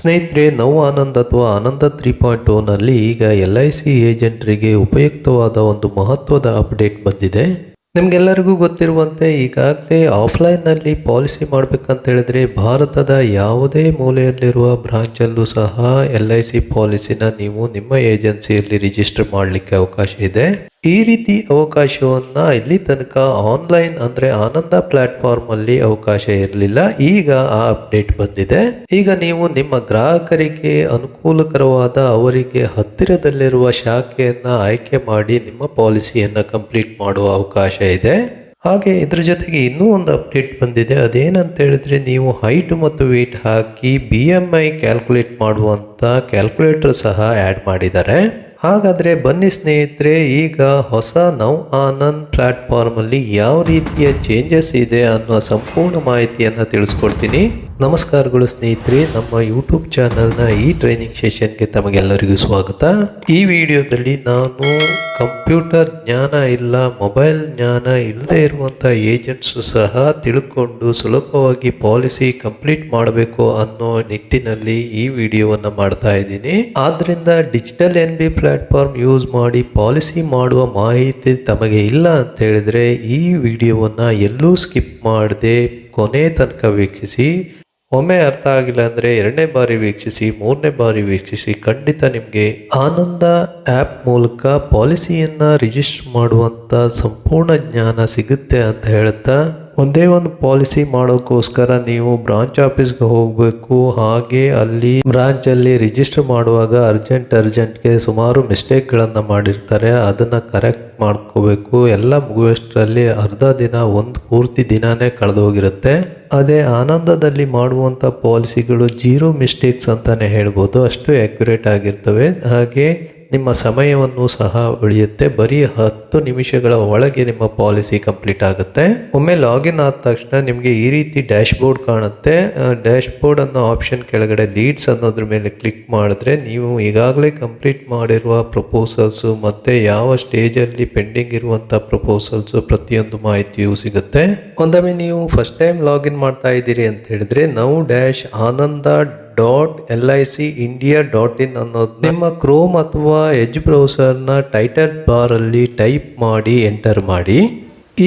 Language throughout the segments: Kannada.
ಸ್ನೇಹಿತರೆ, ನವ್ ಆನಂದ್ ಅಥವಾ ಆನಂದ 3.0 ನಲ್ಲಿ ಈಗ LIC ಏಜೆಂಟರಿಗೆ ಉಪಯುಕ್ತವಾದ ಒಂದು ಮಹತ್ವದ ಅಪ್ಡೇಟ್ ಬಂದಿದೆ. ನಿಮ್ಗೆಲ್ಲರಿಗೂ ಗೊತ್ತಿರುವಂತೆ ಈಗಾಗಲೇ ಆಫ್ಲೈನ್ನಲ್ಲಿ ಪಾಲಿಸಿ ಮಾಡಬೇಕಂತ ಹೇಳಿದ್ರೆ ಭಾರತದ ಯಾವುದೇ ಮೂಲೆಯಲ್ಲಿರುವ ಬ್ರಾಂಚಲ್ಲೂ ಸಹ LIC ಪಾಲಿಸಿನ ನೀವು ನಿಮ್ಮ ಏಜೆನ್ಸಿಯಲ್ಲಿ ರಿಜಿಸ್ಟರ್ ಮಾಡಲಿಕ್ಕೆ ಅವಕಾಶ ಇದೆ. ಈ ರೀತಿ ಅವಕಾಶವನ್ನ ಇಲ್ಲಿ ತನಕ ಆನ್ಲೈನ್ ಅಂದ್ರೆ ಆನಂದ ಪ್ಲಾಟ್ಫಾರ್ಮ್ ಅಲ್ಲಿ ಅವಕಾಶ ಇರಲಿಲ್ಲ. ಈಗ ಆ ಅಪ್ಡೇಟ್ ಬಂದಿದೆ. ಈಗ ನೀವು ನಿಮ್ಮ ಗ್ರಾಹಕರಿಗೆ ಅನುಕೂಲಕರವಾದ ಅವರಿಗೆ ಹತ್ತಿರದಲ್ಲಿರುವ ಶಾಖೆಯನ್ನ ಆಯ್ಕೆ ಮಾಡಿ ನಿಮ್ಮ ಪಾಲಿಸಿಯನ್ನ ಕಂಪ್ಲೀಟ್ ಮಾಡುವ ಅವಕಾಶ ಇದೆ. ಹಾಗೆ ಇದ್ರ ಜೊತೆಗೆ ಇನ್ನೂ ಒಂದು ಅಪ್ಡೇಟ್ ಬಂದಿದೆ. ಅದೇನಂತ ಹೇಳಿದ್ರೆ, ನೀವು ಹೈಟ್ ಮತ್ತು ವೇಟ್ ಹಾಕಿ BMI ಕ್ಯಾಲ್ಕುಲೇಟ್ ಮಾಡುವಂತ ಕ್ಯಾಲ್ಕುಲೇಟರ್ ಸಹ ಆಡ್ ಮಾಡಿದ್ದಾರೆ. ಹಾಗಾದ್ರೆ ಬನ್ನಿ ಸ್ನೇಹಿತರೆ, ಈಗ ಹೊಸ ನವ್ ಆನಂದ್ ಪ್ಲಾಟ್ಫಾರ್ಮ್ ಅಲ್ಲಿ ಯಾವ ರೀತಿಯ ಚೇಂಜಸ್ ಇದೆ ಅನ್ನೋ ಸಂಪೂರ್ಣ ಮಾಹಿತಿಯನ್ನ ತಿಳಿಸ್ಕೊಡ್ತೀನಿ. ನಮಸ್ಕಾರಗಳು ಸ್ನೇಹಿತರೆ, ನಮ್ಮ ಯೂಟ್ಯೂಬ್ ಚಾನೆಲ್ನ ಈ ಟ್ರೈನಿಂಗ್ ಸೆಷನ್ಗೆ ತಮಗೆಲ್ಲರಿಗೂ ಸ್ವಾಗತ. ಈ ವಿಡಿಯೋದಲ್ಲಿ ನಾನು ಕಂಪ್ಯೂಟರ್ ಜ್ಞಾನ ಇಲ್ಲ, ಮೊಬೈಲ್ ಜ್ಞಾನ ಇಲ್ಲದೆ ಇರುವಂಥ ಏಜೆಂಟ್ಸು ಸಹ ತಿಳ್ಕೊಂಡು ಸುಲಭವಾಗಿ ಪಾಲಿಸಿ ಕಂಪ್ಲೀಟ್ ಮಾಡಬೇಕು ಅನ್ನೋ ನಿಟ್ಟಿನಲ್ಲಿ ಈ ವಿಡಿಯೋವನ್ನು ಮಾಡ್ತಾ ಇದ್ದೀನಿ. ಆದ್ರಿಂದ ಡಿಜಿಟಲ್ NB ಪ್ಲಾಟ್ಫಾರ್ಮ್ ಯೂಸ್ ಮಾಡಿ ಪಾಲಿಸಿ ಮಾಡುವ ಮಾಹಿತಿ ತಮಗೆ ಇಲ್ಲ ಅಂತ ಹೇಳಿದ್ರೆ ಈ ವಿಡಿಯೋವನ್ನು ಎಲ್ಲೂ ಸ್ಕಿಪ್ ಮಾಡದೆ ಕೊನೆ ತನಕ ವೀಕ್ಷಿಸಿ. ಒಮ್ಮೆ ಅರ್ಥ ಆಗಿಲ್ಲ ಅಂದರೆ ಎರಡನೇ ಬಾರಿ ವೀಕ್ಷಿಸಿ, ಮೂರನೇ ಬಾರಿ ವೀಕ್ಷಿಸಿ. ಖಂಡಿತ ನಿಮಗೆ ಆನಂದ ಆ್ಯಪ್ ಮೂಲಕ ಪಾಲಿಸಿಯನ್ನು ರಿಜಿಸ್ಟರ್ ಮಾಡುವಂಥ ಸಂಪೂರ್ಣ ಜ್ಞಾನ ಸಿಗುತ್ತೆ ಅಂತ ಹೇಳ್ತಾ, ಒಂದೇ ಒಂದು ಪಾಲಿಸಿ ಮಾಡೋಕ್ಕೋಸ್ಕರ ನೀವು ಬ್ರಾಂಚ್ ಆಫೀಸ್ಗೆ ಹೋಗಬೇಕು. ಹಾಗೆ ಅಲ್ಲಿ ಬ್ರಾಂಚಲ್ಲಿ ರಿಜಿಸ್ಟರ್ ಮಾಡುವಾಗ ಅರ್ಜೆಂಟ್ಗೆ ಸುಮಾರು ಮಿಸ್ಟೇಕ್ಗಳನ್ನು ಮಾಡಿರ್ತಾರೆ. ಅದನ್ನು ಕರೆಕ್ಟ್ ಮಾಡ್ಕೋಬೇಕು. ಎಲ್ಲ ಮುಗುವಷ್ಟರಲ್ಲಿ ಅರ್ಧ ದಿನ, ಒಂದು ಪೂರ್ತಿ ದಿನಾನೇ ಕಳೆದೋಗಿರುತ್ತೆ. ಅದೇ ಆನಂದದಲ್ಲಿ ಮಾಡುವಂಥ ಪಾಲಿಸಿಗಳು 0 ಮಿಸ್ಟೇಕ್ಸ್ ಅಂತಾನೆ ಹೇಳ್ಬೋದು. ಅಷ್ಟು ಆ್ಯಕ್ಯುರೇಟ್ ಆಗಿರ್ತವೆ. ಹಾಗೆ ನಿಮ್ಮ ಸಮಯವನ್ನು ಸಹ ಉಳಿಯುತ್ತೆ. ಬರೀ 10 ನಿಮಿಷಗಳ ಒಳಗೆ ನಿಮ್ಮ ಪಾಲಿಸಿ ಕಂಪ್ಲೀಟ್ ಆಗುತ್ತೆ. ಒಮ್ಮೆ ಲಾಗಿನ್ ಆದ ತಕ್ಷಣ ನಿಮಗೆ ಈ ರೀತಿ ಡ್ಯಾಶ್ ಬೋರ್ಡ್ ಕಾಣುತ್ತೆ. ಡ್ಯಾಶ್ ಬೋರ್ಡ್ ಅನ್ನೋ ಆಪ್ಷನ್ ಕೆಳಗಡೆ ಲೀಡ್ಸ್ ಅನ್ನೋದ್ರ ಮೇಲೆ ಕ್ಲಿಕ್ ಮಾಡಿದ್ರೆ ನೀವು ಈಗಾಗಲೇ ಕಂಪ್ಲೀಟ್ ಮಾಡಿರುವ ಪ್ರಪೋಸಲ್ಸು ಮತ್ತು ಯಾವ ಸ್ಟೇಜಲ್ಲಿ ಪೆಂಡಿಂಗ್ ಇರುವಂಥ ಪ್ರಪೋಸಲ್ಸು ಪ್ರತಿಯೊಂದು ಮಾಹಿತಿಯೂ ಸಿಗುತ್ತೆ. ಒಂದೊಮ್ಮೆ ನೀವು ಫಸ್ಟ್ ಟೈಮ್ ಲಾಗಿನ್ ಮಾಡ್ತಾ ಇದ್ದೀರಿ ಅಂತ ಹೇಳಿದ್ರೆ nowdashananda.licindia.in ಅನ್ನೋದು ನಿಮ್ಮ ಕ್ರೋಮ್ ಅಥವಾ ಎಡ್ಜ್ ಬ್ರೌಸರ್ನ ಟೈಟಲ್ ಬಾರಲ್ಲಿ ಟೈಪ್ ಮಾಡಿ ಎಂಟರ್ ಮಾಡಿ.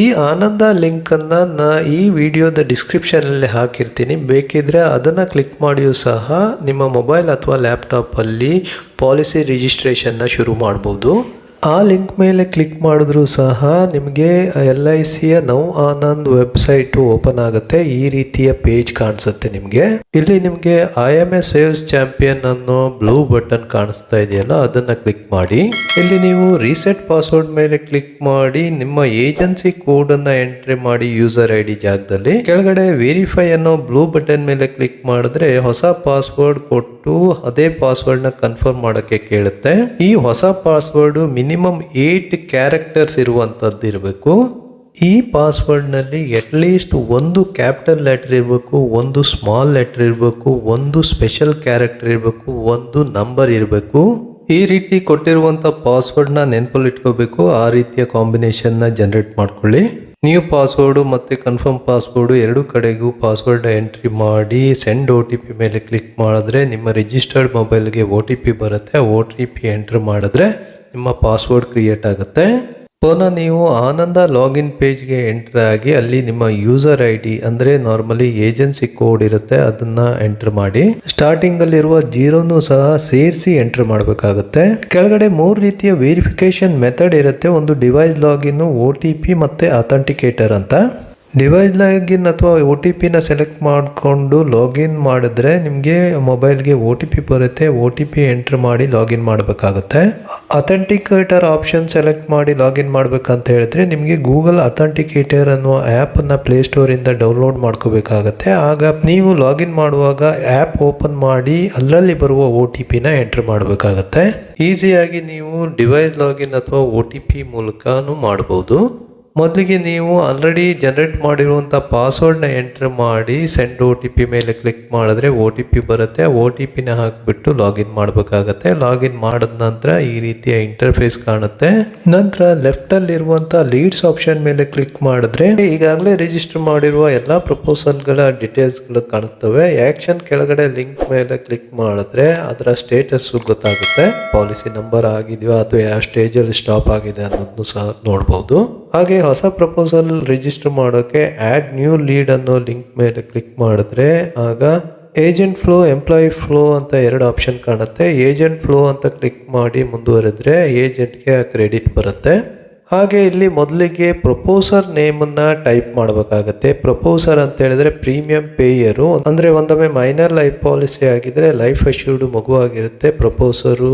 ಈ ಆನಂದ ಲಿಂಕನ್ನು ಈ ವಿಡಿಯೋದ ಡಿಸ್ಕ್ರಿಪ್ಷನಲ್ಲಿ ಹಾಕಿರ್ತೀನಿ. ಬೇಕಿದ್ರೆ ಅದನ್ನು ಕ್ಲಿಕ್ ಮಾಡಿಯೂ ಸಹ ನಿಮ್ಮ ಮೊಬೈಲ್ ಅಥವಾ ಲ್ಯಾಪ್ಟಾಪಲ್ಲಿ ಪಾಲಿಸಿ ರಿಜಿಸ್ಟ್ರೇಷನ್ನ ಶುರು ಮಾಡ್ಬೋದು. ಆ ಲಿಂಕ್ ಮೇಲೆ ಕ್ಲಿಕ್ ಮಾಡಿದ್ರೂ ಸಹ ನಿಮಗೆ LICಯ ನವ್ ಆನಂದ್ ವೆಬ್ಸೈಟು ಓಪನ್ ಆಗುತ್ತೆ. ಈ ರೀತಿಯ ಪೇಜ್ ಕಾಣಿಸುತ್ತೆ ನಿಮಗೆ. ಇಲ್ಲಿ ನಿಮಗೆ I am a sales champion ಅನ್ನೋ ಬ್ಲೂ ಬಟನ್ ಕಾಣಿಸ್ತಾ ಇದೆಯಲ್ಲ, ಅದನ್ನು ಕ್ಲಿಕ್ ಮಾಡಿ. ಇಲ್ಲಿ ನೀವು ರೀಸೆಟ್ ಪಾಸ್ವರ್ಡ್ ಮೇಲೆ ಕ್ಲಿಕ್ ಮಾಡಿ ನಿಮ್ಮ ಏಜೆನ್ಸಿ ಕೋಡನ್ನು ಎಂಟ್ರಿ ಮಾಡಿ ಯೂಸರ್ ID ಜಾಗದಲ್ಲಿ. ಕೆಳಗಡೆ ವೆರಿಫೈ ಅನ್ನೋ ಬ್ಲೂ ಬಟನ್ ಮೇಲೆ ಕ್ಲಿಕ್ ಮಾಡಿದ್ರೆ ಹೊಸ ಪಾಸ್ವರ್ಡ್ ಕೊಟ್ಟು ಅದೇ ಪಾಸ್ವರ್ಡ್ನ ಕನ್ಫರ್ಮ್ ಮಾಡೋಕ್ಕೆ ಕೇಳುತ್ತೆ. ಈ ಹೊಸ ಪಾಸ್ವರ್ಡ್ ಮಿನಿಮಮ್ 8 ಕ್ಯಾರೆಕ್ಟರ್ಸ್ ಇರುವಂಥದ್ದು ಇರಬೇಕು. ಈ ಪಾಸ್ವರ್ಡ್ನಲ್ಲಿ ಅಟ್ಲೀಸ್ಟ್ ಒಂದು ಕ್ಯಾಪಿಟಲ್ ಲೆಟರ್ ಇರಬೇಕು, ಒಂದು ಸ್ಮಾಲ್ ಲೆಟರ್ ಇರಬೇಕು, ಒಂದು ಸ್ಪೆಷಲ್ ಕ್ಯಾರೆಕ್ಟರ್ ಇರಬೇಕು, ಒಂದು ನಂಬರ್ ಇರಬೇಕು. ಈ ರೀತಿ ಕೊಟ್ಟಿರುವಂಥ ಪಾಸ್ವರ್ಡ್ನ ನೆನಪಲ್ಲಿ ಇಟ್ಕೋಬೇಕು. ಆ ರೀತಿಯ ಕಾಂಬಿನೇಷನ್ನ ಜನರೇಟ್ ಮಾಡ್ಕೊಳ್ಳಿ. ನ್ಯೂ ಪಾಸ್ವರ್ಡು ಮತ್ತು ಕನ್ಫರ್ಮ್ ಪಾಸ್ವರ್ಡು ಎರಡು ಕಡೆಗೂ ಪಾಸ್ವರ್ಡ್ನ ಎಂಟ್ರಿ ಮಾಡಿ ಸೆಂಡ್ OTP ಮೇಲೆ ಕ್ಲಿಕ್ ಮಾಡಿದ್ರೆ ನಿಮ್ಮ ರಿಜಿಸ್ಟರ್ಡ್ ಮೊಬೈಲ್ಗೆ OTP ಬರುತ್ತೆ. OTP ಎಂಟ್ರ್ ಮಾಡಿದ್ರೆ ನಿಮ್ಮ ಪಾಸ್ವರ್ಡ್ ಕ್ರಿಯೇಟ್ ಆಗುತ್ತೆ. ಪುನಃ ನೀವು ಆನಂದ ಲಾಗಿನ್ ಪೇಜ್ಗೆ ಎಂಟರ್ ಆಗಿ ಅಲ್ಲಿ ನಿಮ್ಮ ಯೂಸರ್ ID ಅಂದರೆ ನಾರ್ಮಲಿ ಏಜೆನ್ಸಿ ಕೋಡ್ ಇರುತ್ತೆ, ಅದನ್ನ ಎಂಟರ್ ಮಾಡಿ. ಸ್ಟಾರ್ಟಿಂಗ್ ಅಲ್ಲಿರುವ 0 ಸಹ ಸೇರಿಸಿ ಎಂಟರ್ ಮಾಡಬೇಕಾಗುತ್ತೆ. ಕೆಳಗಡೆ 3 ರೀತಿಯ ವೆರಿಫಿಕೇಶನ್ ಮೆಥಡ್ ಇರುತ್ತೆ. ಒಂದು ಡಿವೈಸ್ ಲಾಗಿನ್, OTP ಮತ್ತೆ ಅಥೆಂಟಿಕೇಟರ್ ಅಂತ. ಡಿವೈಸ್ ಲಾಗಿನ್ ಅಥವಾ OTPನ ಸೆಲೆಕ್ಟ್ ಮಾಡಿಕೊಂಡು ಲಾಗಿನ್ ಮಾಡಿದ್ರೆ ನಿಮಗೆ ಮೊಬೈಲ್ಗೆ OTP ಬರುತ್ತೆ. OTP ಎಂಟರ್ ಮಾಡಿ ಲಾಗಿನ್ ಮಾಡಬೇಕಾಗುತ್ತೆ. ಅಥೆಂಟಿಕೇಟರ್ ಆಪ್ಷನ್ ಸೆಲೆಕ್ಟ್ ಮಾಡಿ ಲಾಗಿನ್ ಮಾಡಬೇಕಂತ ಹೇಳಿದ್ರೆ ನಿಮಗೆ ಗೂಗಲ್ ಅಥೆಂಟಿಕೇಟರ್ ಅನ್ನುವ ಆ್ಯಪನ್ನು ಪ್ಲೇಸ್ಟೋರಿಂದ ಡೌನ್ಲೋಡ್ ಮಾಡ್ಕೋಬೇಕಾಗತ್ತೆ. ಆಗ ನೀವು ಲಾಗಿನ್ ಮಾಡುವಾಗ ಆ್ಯಪ್ ಓಪನ್ ಮಾಡಿ ಅದರಲ್ಲಿ ಬರುವ OTPನ ಎಂಟರ್ ಮಾಡಬೇಕಾಗತ್ತೆ. ಈಸಿಯಾಗಿ ನೀವು ಡಿವೈಸ್ ಲಾಗಿನ್ ಅಥವಾ OTP ಮೂಲಕನೂ ಮಾಡ್ಬೋದು. ಮೊದಲಿಗೆ ನೀವು ಆಲ್ರೆಡಿ ಜನರೇಟ್ ಮಾಡಿರುವಂಥ ಪಾಸ್ವರ್ಡ್ನ ಎಂಟ್ರ್ ಮಾಡಿ ಸೆಂಡ್ OTP ಮೇಲೆ ಕ್ಲಿಕ್ ಮಾಡಿದ್ರೆ OTP ಬರುತ್ತೆ. ಆ OTPನ ಹಾಕಿಬಿಟ್ಟು ಲಾಗಿನ್ ಮಾಡಬೇಕಾಗತ್ತೆ. ಲಾಗಿನ್ ಮಾಡಿದ ನಂತರ ಈ ರೀತಿಯ ಇಂಟರ್ಫೇಸ್ ಕಾಣುತ್ತೆ. ನಂತರ ಲೆಫ್ಟಲ್ಲಿರುವಂಥ ಲೀಡ್ಸ್ ಆಪ್ಷನ್ ಮೇಲೆ ಕ್ಲಿಕ್ ಮಾಡಿದ್ರೆ ಈಗಾಗಲೇ ರಿಜಿಸ್ಟರ್ ಮಾಡಿರುವ ಎಲ್ಲ ಪ್ರಪೋಸಲ್ಗಳ ಡೀಟೇಲ್ಸ್ಗಳು ಕಾಣುತ್ತವೆ. ಆ್ಯಕ್ಷನ್ ಕೆಳಗಡೆ ಲಿಂಕ್ ಮೇಲೆ ಕ್ಲಿಕ್ ಮಾಡಿದ್ರೆ ಅದರ ಸ್ಟೇಟಸ್ ಗೊತ್ತಾಗುತ್ತೆ. ಪಾಲಿಸಿ ನಂಬರ್ ಆಗಿದೆಯೋ ಅಥವಾ ಯಾವ ಸ್ಟೇಜಲ್ಲಿ ಸ್ಟಾಪ್ ಆಗಿದೆ ಅನ್ನೋದನ್ನು ಸಹ ನೋಡ್ಬೋದು. ಹಾಗೆ ಹೊಸ ಪ್ರಪೋಸಲ್ ರಿಜಿಸ್ಟರ್ ಮಾಡೋಕ್ಕೆ ಆ್ಯಡ್ ನ್ಯೂ ಲೀಡ್ ಅನ್ನೋ ಲಿಂಕ್ ಮೇಲೆ ಕ್ಲಿಕ್ ಮಾಡಿದ್ರೆ ಆಗ ಏಜೆಂಟ್ ಫ್ಲೋ, ಎಂಪ್ಲಾಯಿ ಫ್ಲೋ ಅಂತ ಎರಡು ಆಪ್ಷನ್ ಕಾಣುತ್ತೆ. ಏಜೆಂಟ್ ಫ್ಲೋ ಅಂತ ಕ್ಲಿಕ್ ಮಾಡಿ ಮುಂದುವರೆದ್ರೆ ಏಜೆಂಟ್ಗೆ ಕ್ರೆಡಿಟ್ ಬರುತ್ತೆ. ಹಾಗೆ ಇಲ್ಲಿ ಮೊದಲಿಗೆ ಪ್ರಪೋಸರ್ ನೇಮನ್ನು ಟೈಪ್ ಮಾಡಬೇಕಾಗತ್ತೆ. ಪ್ರಪೋಸರ್ ಅಂತ ಹೇಳಿದ್ರೆ ಪ್ರೀಮಿಯಂ ಪೇಯರು, ಅಂದರೆ ಒಂದೊಮ್ಮೆ ಮೈನರ್ ಲೈಫ್ ಪಾಲಿಸಿ ಆಗಿದ್ರೆ ಲೈಫ್ ಅಶ್ಯೂರ್ಡ್ ಮಗು ಆಗಿರುತ್ತೆ, ಪ್ರಪೋಸರು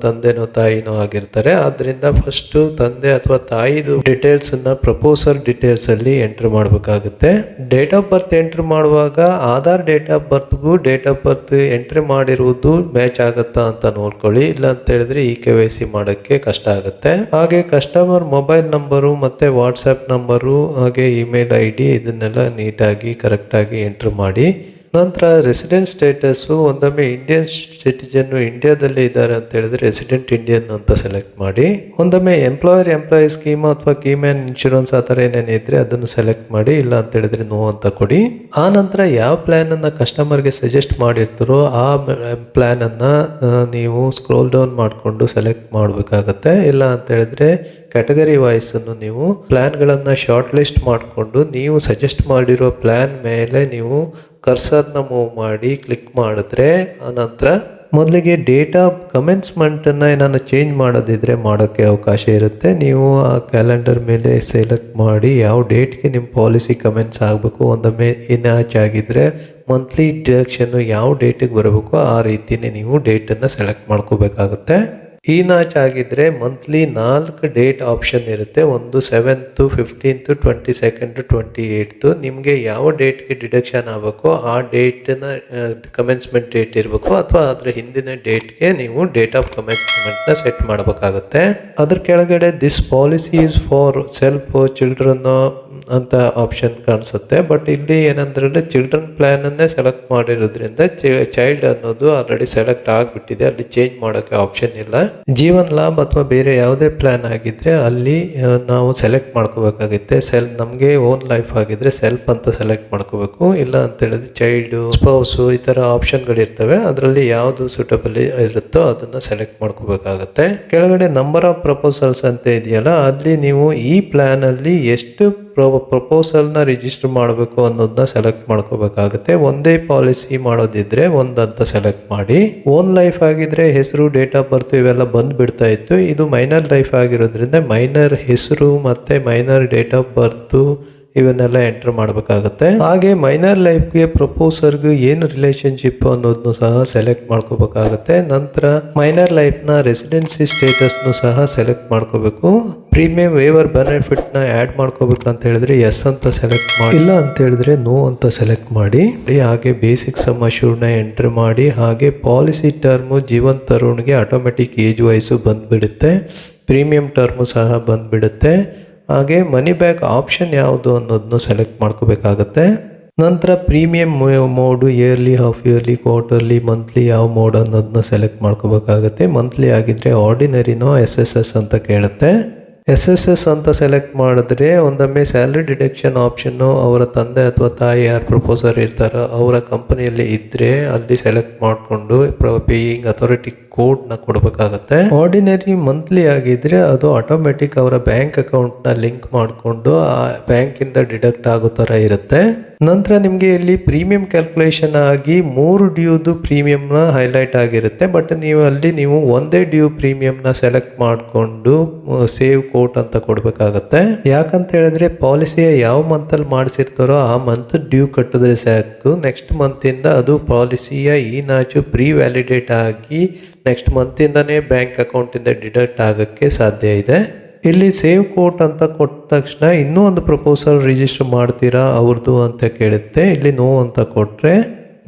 ತಂದೆನೋ ತಾಯಿನೋ ಆಗಿರ್ತಾರೆ. ಆದ್ದರಿಂದ ಫಸ್ಟ್ ತಂದೆ ಅಥವಾ ತಾಯಿದು ಡೀಟೇಲ್ಸ್ ಅನ್ನ ಪ್ರಪೋಸರ್ ಡೀಟೇಲ್ಸ್ ಅಲ್ಲಿ ಎಂಟರ್ ಮಾಡಬೇಕಾಗುತ್ತೆ. ಡೇಟ್ ಆಫ್ ಬರ್ತ್ ಎಂಟರ್ ಮಾಡುವಾಗ ಆಧಾರ್ ಡೇಟ್ ಆಫ್ ಬರ್ತ್ಗೂ ಡೇಟ್ ಆಫ್ ಬರ್ತ್ ಎಂಟ್ರಿ ಮಾಡಿರುವುದು ಮ್ಯಾಚ್ ಆಗುತ್ತಾ ಅಂತ ನೋಡ್ಕೊಳ್ಳಿ. ಇಲ್ಲ ಅಂತ ಹೇಳಿದ್ರೆ KYC ಮಾಡೋಕ್ಕೆ ಕಷ್ಟ ಆಗುತ್ತೆ. ಹಾಗೆ ಕಸ್ಟಮರ್ ಮೊಬೈಲ್ ನಂಬರು ಮತ್ತು ವಾಟ್ಸಪ್ ನಂಬರು ಹಾಗೆ ಇಮೇಲ್ ID ಇದನ್ನೆಲ್ಲ ನೀಟಾಗಿ ಕರೆಕ್ಟಾಗಿ ಎಂಟ್ರ್ ಮಾಡಿ. ನಂತರ ರೆಸಿಡೆಂಟ್ ಸ್ಟೇಟಸ್ಸು ಒಂದೊಮ್ಮೆ ಇಂಡಿಯನ್ ಸಿಟಿಜನ್ನು ಇಂಡಿಯಾದಲ್ಲಿ ಇದ್ದಾರೆ ಅಂತ ಹೇಳಿದ್ರೆ ರೆಸಿಡೆಂಟ್ ಇಂಡಿಯನ್ ಅಂತ ಸೆಲೆಕ್ಟ್ ಮಾಡಿ. ಒಂದೊಮ್ಮೆ ಎಂಪ್ಲಾಯಿ ಸ್ಕೀಮ್ ಅಥವಾ ಕೀ ಮ್ಯಾನ್ ಇನ್ಶೂರೆನ್ಸ್ ಆ ಥರ ಏನೇನು ಇದ್ರೆ ಅದನ್ನು ಸೆಲೆಕ್ಟ್ ಮಾಡಿ. ಇಲ್ಲ ಅಂತ ಹೇಳಿದ್ರೆ ನೋ ಅಂತ ಕೊಡಿ. ಆ ನಂತರ ಯಾವ ಪ್ಲ್ಯಾನನ್ನು ಕಸ್ಟಮರ್ಗೆ ಸಜೆಸ್ಟ್ ಮಾಡಿರ್ತಾರೋ ಆ ಪ್ಲ್ಯಾನನ್ನು ನೀವು ಸ್ಕ್ರೋಲ್ ಡೌನ್ ಮಾಡಿಕೊಂಡು ಸೆಲೆಕ್ಟ್ ಮಾಡಬೇಕಾಗತ್ತೆ. ಇಲ್ಲ ಅಂತ ಹೇಳಿದ್ರೆ ಕ್ಯಾಟಗರಿ ವೈಸನ್ನು ನೀವು ಪ್ಲ್ಯಾನ್ಗಳನ್ನು ಶಾರ್ಟ್ ಲಿಸ್ಟ್ ಮಾಡಿಕೊಂಡು ನೀವು ಸಜೆಸ್ಟ್ ಮಾಡಿರೋ ಪ್ಲ್ಯಾನ್ ಮೇಲೆ ನೀವು ಕರ್ಸರ್ನ ಮೂವ್ ಮಾಡಿ ಕ್ಲಿಕ್ ಮಾಡಿದ್ರೆ ಆನಂತರ ಮೊದಲಿಗೆ ಡೇಟ್ ಆಫ್ ಕಮೆನ್ಸ್ಮೆಂಟನ್ನು ಏನಾದ್ರು ಚೇಂಜ್ ಮಾಡೋದಿದ್ರೆ ಮಾಡೋಕ್ಕೆ ಅವಕಾಶ ಇರುತ್ತೆ. ನೀವು ಆ ಕ್ಯಾಲೆಂಡರ್ ಮೇಲೆ ಸೆಲೆಕ್ಟ್ ಮಾಡಿ ಯಾವ ಡೇಟ್ಗೆ ನಿಮ್ಮ ಪಾಲಿಸಿ ಕಮೆಂಟ್ಸ್ ಆಗಬೇಕು. ಒಂದೊಮ್ಮೆ ಇನ್ಯಾಚ್ ಆಗಿದ್ರೆ ಮಂತ್ಲಿ ಡಿಡಕ್ಷನ್ನು ಯಾವ ಡೇಟಿಗೆ ಬರಬೇಕು ಆ ರೀತಿಯೇ ನೀವು ಡೇಟನ್ನು ಸೆಲೆಕ್ಟ್ ಮಾಡ್ಕೋಬೇಕಾಗುತ್ತೆ. ಈ ನಾಚ್ ಆಗಿದ್ರೆ ಮಂತ್ಲಿ 4 ಡೇಟ್ ಆಪ್ಷನ್ ಇರುತ್ತೆ. ಒಂದು 7th, 15th, 22nd, 28th. ನಿಮಗೆ ಯಾವ ಡೇಟ್ಗೆ ಡಿಡಕ್ಷನ್ ಆಗಬೇಕೋ ಆ ಡೇಟ್ನ ಕಮೆನ್ಸ್ಮೆಂಟ್ ಡೇಟ್ ಇರಬೇಕು ಅಥವಾ ಅದರ ಹಿಂದಿನ ಡೇಟ್ಗೆ ನೀವು ಡೇಟ್ ಆಫ್ ಕಮೆನ್ಸ್ಮೆಂಟ್ನ ಸೆಟ್ ಮಾಡಬೇಕಾಗುತ್ತೆ. ಅದ್ರ ಕೆಳಗಡೆ this policy is for self children ಅಂತ ಆಪ್ಷನ್ ಕಾಣಿಸುತ್ತೆ. ಬಟ್ ಇಲ್ಲಿ ಏನಂದ್ರೆ ಚಿಲ್ಡ್ರನ್ ಪ್ಲಾನ್ ಅನ್ನೇ ಸೆಲೆಕ್ಟ್ ಮಾಡಿರೋದ್ರಿಂದ ಚೈಲ್ಡ್ ಅನ್ನೋದು ಆಲ್ರೆಡಿ ಸೆಲೆಕ್ಟ್ ಆಗಿಬಿಟ್ಟಿದೆ. ಅಲ್ಲಿ ಚೇಂಜ್ ಮಾಡೋಕ್ಕೆ ಆಪ್ಷನ್ ಇಲ್ಲ. ಜೀವನ್ ಲಾಭ ಅಥವಾ ಬೇರೆ ಯಾವುದೇ ಪ್ಲಾನ್ ಆಗಿದ್ರೆ ಅಲ್ಲಿ ನಾವು ಸೆಲೆಕ್ಟ್ ಮಾಡ್ಕೋಬೇಕಾಗುತ್ತೆ. ನಮಗೆ ಓನ್ ಲೈಫ್ ಆಗಿದ್ರೆ ಸೆಲ್ಫ್ ಅಂತ ಸೆಲೆಕ್ಟ್ ಮಾಡ್ಕೋಬೇಕು. ಇಲ್ಲ ಅಂತ ಹೇಳಿದ್ರೆ ಚೈಲ್ಡ್, ಸ್ಪೌಸು ಈ ಥರ ಆಪ್ಷನ್ಗಳಿರ್ತವೆ. ಅದರಲ್ಲಿ ಯಾವುದು ಸೂಟಬಲ್ ಇರುತ್ತೋ ಅದನ್ನು ಸೆಲೆಕ್ಟ್ ಮಾಡ್ಕೋಬೇಕಾಗತ್ತೆ. ಕೆಳಗಡೆ ನಂಬರ್ ಆಫ್ ಪ್ರಪೋಸಲ್ಸ್ ಅಂತ ಇದೆಯಲ್ಲ, ಅಲ್ಲಿ ನೀವು ಈ ಪ್ಲಾನ್ ಅಲ್ಲಿ ಎಷ್ಟು ಪ್ರಪೋಸಲ್ನ ರಿಜಿಸ್ಟರ್ ಮಾಡಬೇಕು ಅನ್ನೋದನ್ನ ಸೆಲೆಕ್ಟ್ ಮಾಡ್ಕೋಬೇಕಾಗುತ್ತೆ. ಒಂದೇ ಪಾಲಿಸಿ ಮಾಡೋದಿದ್ರೆ ಒಂದಂತ ಸೆಲೆಕ್ಟ್ ಮಾಡಿ. ಓನ್ ಲೈಫ್ ಆಗಿದ್ರೆ ಹೆಸರು, ಡೇಟ್ ಆಫ್ ಬರ್ತ್ ಇವೆಲ್ಲ ಬಂದ್ಬಿಡ್ತಾ ಇತ್ತು. ಇದು ಮೈನರ್ ಲೈಫ್ ಆಗಿರೋದ್ರಿಂದ ಮೈನರ್ ಹೆಸರು ಮತ್ತೆ ಮೈನರ್ ಡೇಟ್ ಆಫ್ ಬರ್ತ್ ಇವನ್ನೆಲ್ಲ ಎಂಟರ್ ಮಾಡಬೇಕಾಗುತ್ತೆ. ಹಾಗೆ ಮೈನರ್ ಲೈಫ್ಗೆ ಪ್ರಪೋಸರ್ಗೆ ಏನು ರಿಲೇಶನ್ಶಿಪ್ ಅನ್ನೋದನ್ನು ಸಹ ಸೆಲೆಕ್ಟ್ ಮಾಡ್ಕೋಬೇಕಾಗುತ್ತೆ. ನಂತರ ಮೈನರ್ ಲೈಫ್ನ ರೆಸಿಡೆನ್ಸಿ ಸ್ಟೇಟಸ್ನು ಸಹ ಸೆಲೆಕ್ಟ್ ಮಾಡ್ಕೋಬೇಕು. ಪ್ರೀಮಿಯಂ ವೇವರ್ ಬೆನಿಫಿಟ್ನ ಆ್ಯಡ್ ಮಾಡ್ಕೋಬೇಕು ಅಂತ ಹೇಳಿದ್ರೆ ಎಸ್ ಅಂತ ಸೆಲೆಕ್ಟ್ ಮಾಡಿ. ಇಲ್ಲ ಅಂತ ಹೇಳಿದ್ರೆ ನೋ ಅಂತ ಸೆಲೆಕ್ಟ್ ಮಾಡಿ. ಹಾಗೆ ಬೇಸಿಕ್ ಸಮ್ ಅಶ್ಯೂರ್ಡ್ನ ಎಂಟ್ರ್ ಮಾಡಿ. ಹಾಗೆ ಪಾಲಿಸಿ ಟರ್ಮು ಜೀವನ್ ತರುಣ್ಗೆ ಆಟೋಮೆಟಿಕ್ ಏಜ್ ವೈಸು ಬಂದ್ಬಿಡುತ್ತೆ. ಪ್ರೀಮಿಯಂ ಟರ್ಮು ಸಹ ಬಂದ್ಬಿಡುತ್ತೆ. ಹಾಗೆ ಮನಿ ಬ್ಯಾಕ್ ಆಪ್ಷನ್ ಯಾವುದು ಅನ್ನೋದನ್ನು ಸೆಲೆಕ್ಟ್ ಮಾಡ್ಕೋಬೇಕಾಗತ್ತೆ. ನಂತರ premium mode yearly, half yearly, quarterly, monthly ಯಾವ ಮೋಡ್ ಅನ್ನೋದನ್ನ ಸೆಲೆಕ್ಟ್ ಮಾಡ್ಕೋಬೇಕಾಗತ್ತೆ. ಮಂತ್ಲಿ ಆಗಿದ್ರೆ ಆರ್ಡಿನರಿನೋ SSS ಅಂತ ಕೇಳುತ್ತೆ. SSS ಅಂತ ಸೆಲೆಕ್ಟ್ ಮಾಡಿದ್ರೆ ಒಂದೊಮ್ಮೆ ಸ್ಯಾಲರಿ ಡಿಡಕ್ಷನ್ ಆಪ್ಷನ್ನು ಅವರ ತಂದೆ ಅಥವಾ ತಾಯಿ ಯಾರು ಪ್ರಪೋಸರ್ ಇರ್ತಾರೋ ಅವರ ಕಂಪನಿಯಲ್ಲಿ ಇದ್ದರೆ ಅಲ್ಲಿ ಸೆಲೆಕ್ಟ್ ಮಾಡಿಕೊಂಡು ಪೇಯಿಂಗ್ ಅಥಾರಿಟಿ ಕೋಡ್ನ ಕೊಡಬೇಕಾಗತ್ತೆ. ಆರ್ಡಿನರಿ ಮಂತ್ಲಿ ಆಗಿದ್ರೆ ಅದು ಆಟೋಮೆಟಿಕ್ ಅವರ ಬ್ಯಾಂಕ್ ಅಕೌಂಟ್ನ ಲಿಂಕ್ ಮಾಡಿಕೊಂಡು ಆ ಬ್ಯಾಂಕಿಂದ ಡಿಡಕ್ಟ್ ಆಗೋ ಥರ ಇರುತ್ತೆ. ನಂತರ ನಿಮಗೆ ಇಲ್ಲಿ ಪ್ರೀಮಿಯಂ ಕ್ಯಾಲ್ಕುಲೇಷನ್ ಆಗಿ 3 ಡ್ಯೂದು ಪ್ರೀಮಿಯಂನ ಹೈಲೈಟ್ ಆಗಿರುತ್ತೆ. ಬಟ್ ನೀವು ಒಂದೇ ಡ್ಯೂ ಪ್ರೀಮಿಯಂನ ಸೆಲೆಕ್ಟ್ ಮಾಡಿಕೊಂಡು ಸೇವ್ ಕೋಟ್ ಅಂತ ಕೊಡಬೇಕಾಗತ್ತೆ. ಯಾಕಂತ ಹೇಳಿದ್ರೆ ಪಾಲಿಸಿಯ ಯಾವ ಮಂತಲ್ಲಿ ಮಾಡಿಸಿರ್ತಾರೋ ಆ ಮಂತ್ ಡ್ಯೂ ಕಟ್ಟಿದ್ರೆ ಸಾಕು. ನೆಕ್ಸ್ಟ್ ಮಂತಿಂದ ಅದು ಪಾಲಿಸಿಯ ಈ ನಾಚು ಪ್ರೀ ವ್ಯಾಲಿಡೇಟ್ ಆಗಿ ನೆಕ್ಸ್ಟ್ ಮಂತಿಂದನೇ ಬ್ಯಾಂಕ್ ಅಕೌಂಟಿಂದ ಡಿಡಕ್ಟ್ ಆಗೋಕ್ಕೆ ಸಾಧ್ಯ ಇದೆ. ಇಲ್ಲಿ ಸೇವ್ ಕೋಟ್ ಅಂತ ಕೊಟ್ಟ ತಕ್ಷಣ ಇನ್ನೂ ಒಂದು ಪ್ರಪೋಸಲ್ ರಿಜಿಸ್ಟರ್ ಮಾಡ್ತೀರಾ ಅವ್ರದ್ದು ಅಂತ ಕೇಳುತ್ತೆ. ಇಲ್ಲಿ ನೋ ಅಂತ ಕೊಟ್ಟರೆ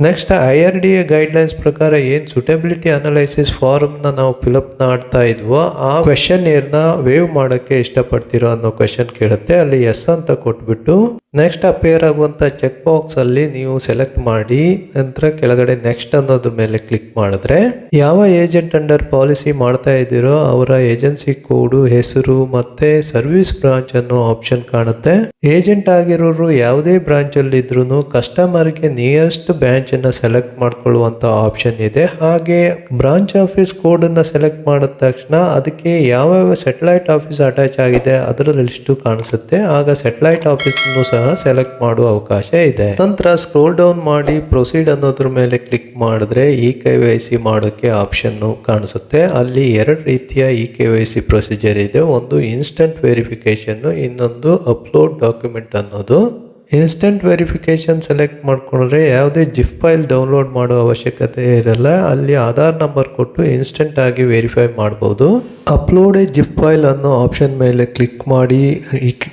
ನೆಕ್ಸ್ಟ್ IRDA ಗೈಡ್ಲೈನ್ಸ್ ಪ್ರಕಾರ ಏನು ಸೂಟಬಿಲಿಟಿ ಅನಲೈಸಿಸ್ ಫಾರ್ಮ್ನ ನಾವು ಫಿಲಪ್ ಮಾಡ್ತಾ ಇದ್ವೋ ಆ ಕ್ವೆಶನ್ ಏರ್ನ ವೇವ್ ಮಾಡೋಕ್ಕೆ ಇಷ್ಟಪಡ್ತಿರೋ ಅನ್ನೋ ಕ್ವೆಶನ್ ಕೇಳುತ್ತೆ. ಅಲ್ಲಿ ಎಸ್ ಅಂತ ಕೊಟ್ಬಿಟ್ಟು ನೆಕ್ಸ್ಟ್ ಅಪೇರ್ ಆಗುವಂಥ ಚೆಕ್ ಬಾಕ್ಸ್ ಅಲ್ಲಿ ನೀವು ಸೆಲೆಕ್ಟ್ ಮಾಡಿ ನಂತರ ಕೆಳಗಡೆ ನೆಕ್ಸ್ಟ್ ಅನ್ನೋದ್ರ ಮೇಲೆ ಕ್ಲಿಕ್ ಮಾಡಿದ್ರೆ ಯಾವ ಏಜೆಂಟ್ ಅಂಡರ್ ಪಾಲಿಸಿ ಮಾಡ್ತಾ ಇದ್ದೀರೋ ಅವರ ಏಜೆನ್ಸಿ ಕೋಡು, ಹೆಸರು ಮತ್ತೆ ಸರ್ವಿಸ್ ಬ್ರಾಂಚ್ ಅನ್ನೋ ಆಪ್ಷನ್ ಕಾಣುತ್ತೆ. ಏಜೆಂಟ್ ಆಗಿರೋರು ಯಾವುದೇ ಬ್ರಾಂಚ್ ಅಲ್ಲಿ ಇದ್ರು ಕಸ್ಟಮರ್ಗೆ ನಿಯರೆಸ್ಟ್ ಬ್ರಾಂಚ್ ಅನ್ನ ಸೆಲೆಕ್ಟ್ ಮಾಡ್ಕೊಳ್ಳುವಂತ ಆಪ್ಷನ್ ಇದೆ. ಹಾಗೆ ಬ್ರಾಂಚ್ ಆಫೀಸ್ ಕೋಡ್ ಅನ್ನ ಸೆಲೆಕ್ಟ್ ಮಾಡಿದ ತಕ್ಷಣ ಅದಕ್ಕೆ ಯಾವ ಸೆಟಲೈಟ್ ಆಫೀಸ್ ಅಟ್ಯಾಚ್ ಆಗಿದೆ ಅದರ ಲಿಸ್ಟ್ ಕಾಣಿಸುತ್ತೆ. ಆಗ ಸೆಟಲೈಟ್ ಆಫೀಸ್ ಸಹ ಸೆಲೆಕ್ಟ್ ಮಾಡುವ ಅವಕಾಶ ಇದೆ. ನಂತರ ಸ್ಕ್ರೋಲ್ ಡೌನ್ ಮಾಡಿ ಪ್ರೊಸೀಡ್ ಅನ್ನೋದ್ರ ಮೇಲೆ ಕ್ಲಿಕ್ ಮಾಡಿದ್ರೆ KYC ಮಾಡೋಕೆ ಆಪ್ಷನ್ ಕಾಣಿಸುತ್ತೆ. ಅಲ್ಲಿ ಎರಡು ರೀತಿಯ KYC ಪ್ರೊಸೀಜರ್ ಇದೆ. ಒಂದು ಇನ್ಸ್ಟಂಟ್ ವೆರಿಫಿಕೇಶನ್, ಇನ್ನೊಂದು ಅಪ್ಲೋಡ್ ಡಾಕ್ಯುಮೆಂಟ್ ಅನ್ನೋದು. ಇನ್ಸ್ಟಂಟ್ ವೆರಿಫಿಕೇಶನ್ ಸೆಲೆಕ್ಟ್ ಮಾಡ್ಕೊಂಡ್ರೆ ಯಾವುದೇ ಜಿಪ್ ಫೈಲ್ ಡೌನ್ಲೋಡ್ ಮಾಡೋ ಅವಶ್ಯಕತೆ ಇರಲ್ಲ. ಅಲ್ಲಿ ಆಧಾರ್ ನಂಬರ್ ಕೊಟ್ಟು ಇನ್ಸ್ಟೆಂಟ್ ಆಗಿ ವೆರಿಫೈ ಮಾಡ್ಬೋದು. ಅಪ್ಲೋಡ್ ಎ ಜಿಪ್ ಫೈಲ್ ಅನ್ನೋ ಆಪ್ಷನ್ ಮೇಲೆ ಕ್ಲಿಕ್ ಮಾಡಿ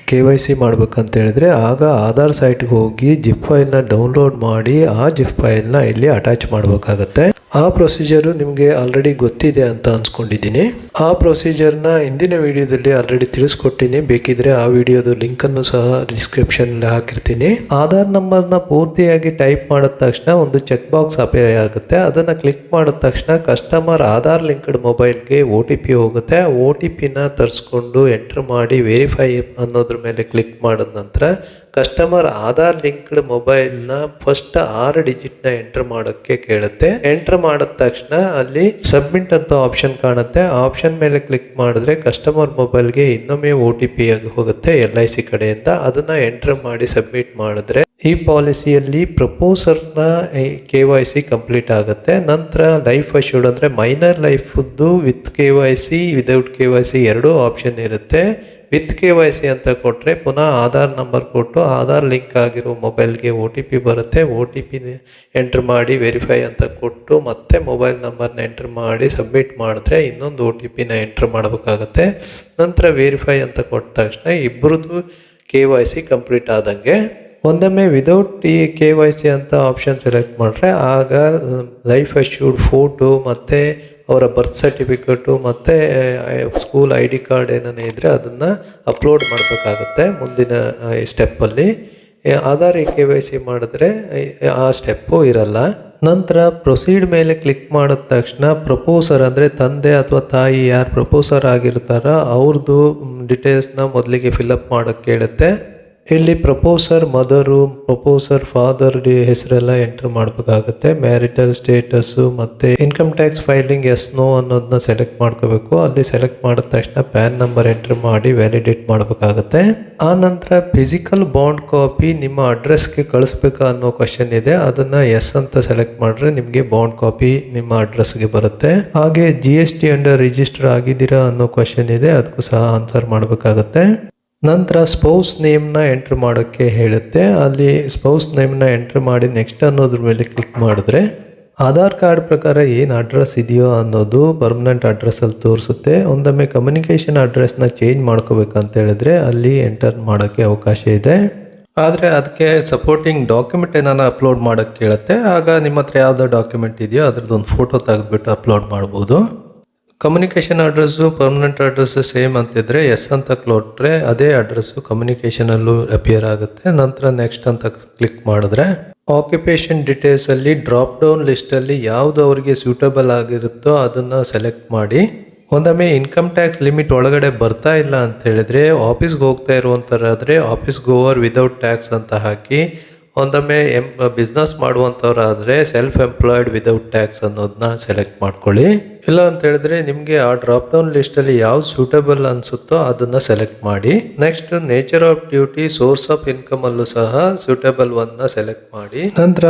KYC ಮಾಡ್ಬೇಕಂತ ಹೇಳಿದ್ರೆ ಆಗ ಆಧಾರ್ ಸೈಟ್ಗೆ ಹೋಗಿ ಜಿಪ್ ಫೈಲ್ನ ಡೌನ್ಲೋಡ್ ಮಾಡಿ ಆ ಜಿಪ್ ಫೈಲ್ನ ಇಲ್ಲಿ ಅಟ್ಯಾಚ್ ಮಾಡಬೇಕಾಗತ್ತೆ. ಆ ಪ್ರೊಸೀಜರು ನಿಮಗೆ ಆಲ್ರೆಡಿ ಗೊತ್ತಿದೆ ಅಂತ ಅನ್ಸ್ಕೊಂಡಿದ್ದೀನಿ. ಆ ಪ್ರೊಸೀಜರ್ನ ಹಿಂದಿನ ವಿಡಿಯೋದಲ್ಲಿ ಆಲ್ರೆಡಿ ತಿಳಿಸ್ಕೊಟ್ಟಿನಿ. ಬೇಕಿದ್ರೆ ಆ ವಿಡಿಯೋದ ಲಿಂಕನ್ನು ಸಹ ಡಿಸ್ಕ್ರಿಪ್ಷನ್ ಹಾಕಿರ್ತೀನಿ. ಆಧಾರ್ ನಂಬರ್ನ ಪೂರ್ತಿಯಾಗಿ ಟೈಪ್ ಮಾಡಿದ ತಕ್ಷಣ ಒಂದು ಚೆಕ್ ಬಾಕ್ಸ್ ಅಪೇರ್ ಆಗುತ್ತೆ. ಅದನ್ನು ಕ್ಲಿಕ್ ಮಾಡಿದ ತಕ್ಷಣ ಕಸ್ಟಮರ್ ಆಧಾರ್ ಲಿಂಕ್ಡ್ ಮೊಬೈಲ್ಗೆ OTP ಹೋಗುತ್ತೆ. OTPನ ತರಿಸ್ಕೊಂಡು ಎಂಟರ್ ಮಾಡಿ ವೆರಿಫೈ ಅನ್ನೋದ್ರ ಮೇಲೆ ಕ್ಲಿಕ್ ಮಾಡಿದ ನಂತರ ಕಸ್ಟಮರ್ ಆಧಾರ್ ಲಿಂಕ್ಡ್ ಮೊಬೈಲ್ನ ಫಸ್ಟ್ 6 ಡಿಜಿಟ್ನ ಎಂಟರ್ ಮಾಡೋಕ್ಕೆ ಕೇಳುತ್ತೆ. ಎಂಟರ್ ಮಾಡಿದ ತಕ್ಷಣ ಅಲ್ಲಿ ಸಬ್ಮಿಟ್ ಅಂತ ಆಪ್ಷನ್ ಕಾಣುತ್ತೆ. ಆಪ್ಷನ್ ಮೇಲೆ ಕ್ಲಿಕ್ ಮಾಡಿದ್ರೆ ಕಸ್ಟಮರ್ ಮೊಬೈಲ್ಗೆ ಇನ್ನೊಮ್ಮೆ OTP ಆಗಿ ಹೋಗುತ್ತೆ LIC ಕಡೆಯಿಂದ. ಅದನ್ನ ಎಂಟರ್ ಮಾಡಿ ಸಬ್ಮಿಟ್ ಮಾಡಿದ್ರೆ ಈ ಪಾಲಿಸಿಯಲ್ಲಿ ಪ್ರಪೋಸರ್ನ KYC ಕಂಪ್ಲೀಟ್ ಆಗುತ್ತೆ. ನಂತರ ಲೈಫ್ ಅಶ್ಯೂರ್ಡ್ ಅಂದರೆ ಮೈನರ್ ಲೈಫ್ದು ವಿತ್ KYC ವಿದೌಟ್ KYC ಎರಡೂ ಆಪ್ಷನ್ ಇರುತ್ತೆ. ವಿತ್ KYC ಅಂತ ಕೊಟ್ಟರೆ ಪುನಃ ಆಧಾರ್ ನಂಬರ್ ಕೊಟ್ಟು ಆಧಾರ್ ಲಿಂಕ್ ಆಗಿರೋ ಮೊಬೈಲ್ಗೆ OTP ಬರುತ್ತೆ. OTP ಎಂಟರ್ ಮಾಡಿ ವೆರಿಫೈ ಅಂತ ಕೊಟ್ಟು ಮತ್ತೆ ಮೊಬೈಲ್ ನಂಬರ್ನ ಎಂಟರ್ ಮಾಡಿ ಸಬ್ಮಿಟ್ ಮಾಡಿದ್ರೆ ಇನ್ನೊಂದು OTPನ ಎಂಟರ್ ಮಾಡಬೇಕಾಗತ್ತೆ. ನಂತರ ವೆರಿಫೈ ಅಂತ ಕೊಟ್ಟ ತಕ್ಷಣ ಇಬ್ಬರದು KYC ಕಂಪ್ಲೀಟ್ ಆದಂಗೆ. ಒಂದೊಮ್ಮೆ ವಿದೌಟ್ KYC ಅಂತ ಆಪ್ಷನ್ ಸೆಲೆಕ್ಟ್ ಮಾಡಿದ್ರೆ ಆಗ ಲೈಫ್ ಅಶ್ಯೂರ್ಡ್ ಫೋಟೋ ಮತ್ತು ಅವರ ಬರ್ತ್ ಸರ್ಟಿಫಿಕೇಟು ಮತ್ತು ಸ್ಕೂಲ್ ID ಕಾರ್ಡ್ ಏನೇ ಇದ್ದರೆ ಅದನ್ನು ಅಪ್ಲೋಡ್ ಮಾಡಬೇಕಾಗುತ್ತೆ ಮುಂದಿನ ಸ್ಟೆಪ್ಪಲ್ಲಿ. ಆಧಾರ್ KYC ಮಾಡಿದ್ರೆ ಆ ಸ್ಟೆಪ್ಪು ಇರಲ್ಲ. ನಂತರ ಪ್ರೊಸೀಡ್ ಮೇಲೆ ಕ್ಲಿಕ್ ಮಾಡಿದ ತಕ್ಷಣ ಪ್ರಪೋಸರ್ ಅಂದರೆ ತಂದೆ ಅಥವಾ ತಾಯಿ ಯಾರು ಪ್ರಪೋಸರ್ ಆಗಿರ್ತಾರೋ ಅವ್ರದ್ದು ಡೀಟೇಲ್ಸ್ನ ಮೊದಲಿಗೆ ಫಿಲಪ್ ಮಾಡೋಕ್ಕೆ ಕೇಳುತ್ತೆ. ಇಲ್ಲಿ propose her mother, propose her father ಹೆಸರೆಲ್ಲ enter ಮಾಡಬೇಕಾಗುತ್ತೆ. ಮ್ಯಾರಿಟಲ್ ಸ್ಟೇಟಸ್ಸು ಮತ್ತು ಇನ್ಕಮ್ ಟ್ಯಾಕ್ಸ್ ಫೈಲಿಂಗ್ ನೋ ಅನ್ನೋದನ್ನ ಸೆಲೆಕ್ಟ್ ಮಾಡ್ಕೋಬೇಕು. ಅಲ್ಲಿ ಸೆಲೆಕ್ಟ್ ಮಾಡಿದ ತಕ್ಷಣ ಪ್ಯಾನ್ ನಂಬರ್ ಎಂಟರ್ ಮಾಡಿ ವ್ಯಾಲಿಡೇಟ್ ಮಾಡಬೇಕಾಗುತ್ತೆ. ಆ ನಂತರ ಫಿಸಿಕಲ್ ಬಾಂಡ್ ಕಾಪಿ ನಿಮ್ಮ ಅಡ್ರೆಸ್ಗೆ ಕಳಿಸ್ಬೇಕಾ ಅನ್ನೋ ಕ್ವಶನ್ ಇದೆ. ಅದನ್ನು ಎಸ್ ಅಂತ ಸೆಲೆಕ್ಟ್ ಮಾಡಿದ್ರೆ ನಿಮಗೆ ಬಾಂಡ್ ಕಾಪಿ ನಿಮ್ಮ ಅಡ್ರೆಸ್ಗೆ ಬರುತ್ತೆ. ಹಾಗೆ GST ಅಂಡರ್ ರಿಜಿಸ್ಟರ್ ಆಗಿದ್ದೀರಾ ಅನ್ನೋ ಕ್ವಶನ್ ಇದೆ, ಅದಕ್ಕೂ ಸಹ ಆನ್ಸರ್ ಮಾಡಬೇಕಾಗತ್ತೆ. ನಂತರ ಸ್ಪೌಸ್ ನೇಮ್ನ ಎಂಟ್ರ್ ಮಾಡೋಕ್ಕೆ ಹೇಳುತ್ತೆ. ಅಲ್ಲಿ ಸ್ಪೌಸ್ ನೇಮ್ನ ಎಂಟ್ರ್ ಮಾಡಿ ನೆಕ್ಸ್ಟ್ ಅನ್ನೋದ್ರ ಮೇಲೆ ಕ್ಲಿಕ್ ಮಾಡಿದ್ರೆ ಆಧಾರ್ ಕಾರ್ಡ್ ಪ್ರಕಾರ ಏನು ಅಡ್ರೆಸ್ ಇದೆಯೋ ಅನ್ನೋದು ಪರ್ಮನೆಂಟ್ ಅಡ್ರೆಸ್ಸಲ್ಲಿ ತೋರಿಸುತ್ತೆ. ಒಂದೊಮ್ಮೆ ಕಮ್ಯುನಿಕೇಷನ್ ಅಡ್ರೆಸ್ನ ಚೇಂಜ್ ಮಾಡ್ಕೋಬೇಕಂತ ಹೇಳಿದ್ರೆ ಅಲ್ಲಿ ಎಂಟರ್ ಮಾಡೋಕ್ಕೆ ಅವಕಾಶ ಇದೆ. ಆದರೆ ಅದಕ್ಕೆ ಸಪೋರ್ಟಿಂಗ್ ಡಾಕ್ಯುಮೆಂಟ್ ಏನಾನ ಅಪ್ಲೋಡ್ ಮಾಡೋಕ್ಕೆ ಕೇಳುತ್ತೆ. ಆಗ ನಿಮ್ಮ ಹತ್ರ ಯಾವುದೋ ಡಾಕ್ಯುಮೆಂಟ್ ಇದೆಯೋ ಅದ್ರದ್ದೊಂದು ಫೋಟೋ ತೆಗೆದುಬಿಟ್ಟು ಅಪ್ಲೋಡ್ ಮಾಡ್ಬೋದು. Communication address permanent address same ಅಂತಿದ್ರೆ ಎಸ್ ಅಂತ ಕೊಟ್ಟರೆ ಅದೇ ಅಡ್ರೆಸ್ಸು ಕಮ್ಯುನಿಕೇಷನಲ್ಲೂ ಅಪಿಯರ್ ಆಗುತ್ತೆ. ನಂತರ ನೆಕ್ಸ್ಟ್ ಅಂತ ಕ್ಲಿಕ್ ಮಾಡಿದ್ರೆ ಆಕ್ಯುಪೇಷನ್ ಡೀಟೇಲ್ಸಲ್ಲಿ ಡ್ರಾಪ್ ಡೌನ್ ಲಿಸ್ಟಲ್ಲಿ ಯಾವುದು ಅವರಿಗೆ ಸೂಟಬಲ್ ಆಗಿರುತ್ತೋ ಅದನ್ನು ಸೆಲೆಕ್ಟ್ ಮಾಡಿ. ಒಂದೊಮ್ಮೆ ಇನ್ಕಮ್ ಟ್ಯಾಕ್ಸ್ ಲಿಮಿಟ್ ಒಳಗಡೆ ಬರ್ತಾ ಇಲ್ಲ ಅಂತ ಹೇಳಿದ್ರೆ ಆಫೀಸ್ಗೆ ಹೋಗ್ತಾ ಇರುವಂಥರಾದರೆ ಆಫೀಸ್ ಗೋವರ್ ವಿದೌಟ್ ಟ್ಯಾಕ್ಸ್ ಅಂತ ಹಾಕಿ, ಒಂದೊಮ್ಮೆ ಬಿಸ್ನೆಸ್ ಮಾಡುವಂಥವ್ರಾದರೆ ಸೆಲ್ಫ್ ಎಂಪ್ಲಾಯ್ಡ್ ವಿದೌಟ್ ಟ್ಯಾಕ್ಸ್ ಅನ್ನೋದನ್ನ ಸೆಲೆಕ್ಟ್ ಮಾಡ್ಕೊಳ್ಳಿ. ಇಲ್ಲ ಅಂತ ಹೇಳಿದ್ರೆ ನಿಮಗೆ ಆ ಡ್ರಾಪ್ ಡೌನ್ ಲಿಸ್ಟಲ್ಲಿ ಯಾವ್ದು ಸೂಟಬಲ್ ಅನಿಸುತ್ತೋ ಅದನ್ನು ಸೆಲೆಕ್ಟ್ ಮಾಡಿ. Next nature of duty, source of income ಅಲ್ಲೂ ಸಹ ಸೂಟಬಲ್ ಒನ್ನ ಸೆಲೆಕ್ಟ್ ಮಾಡಿ. ನಂತರ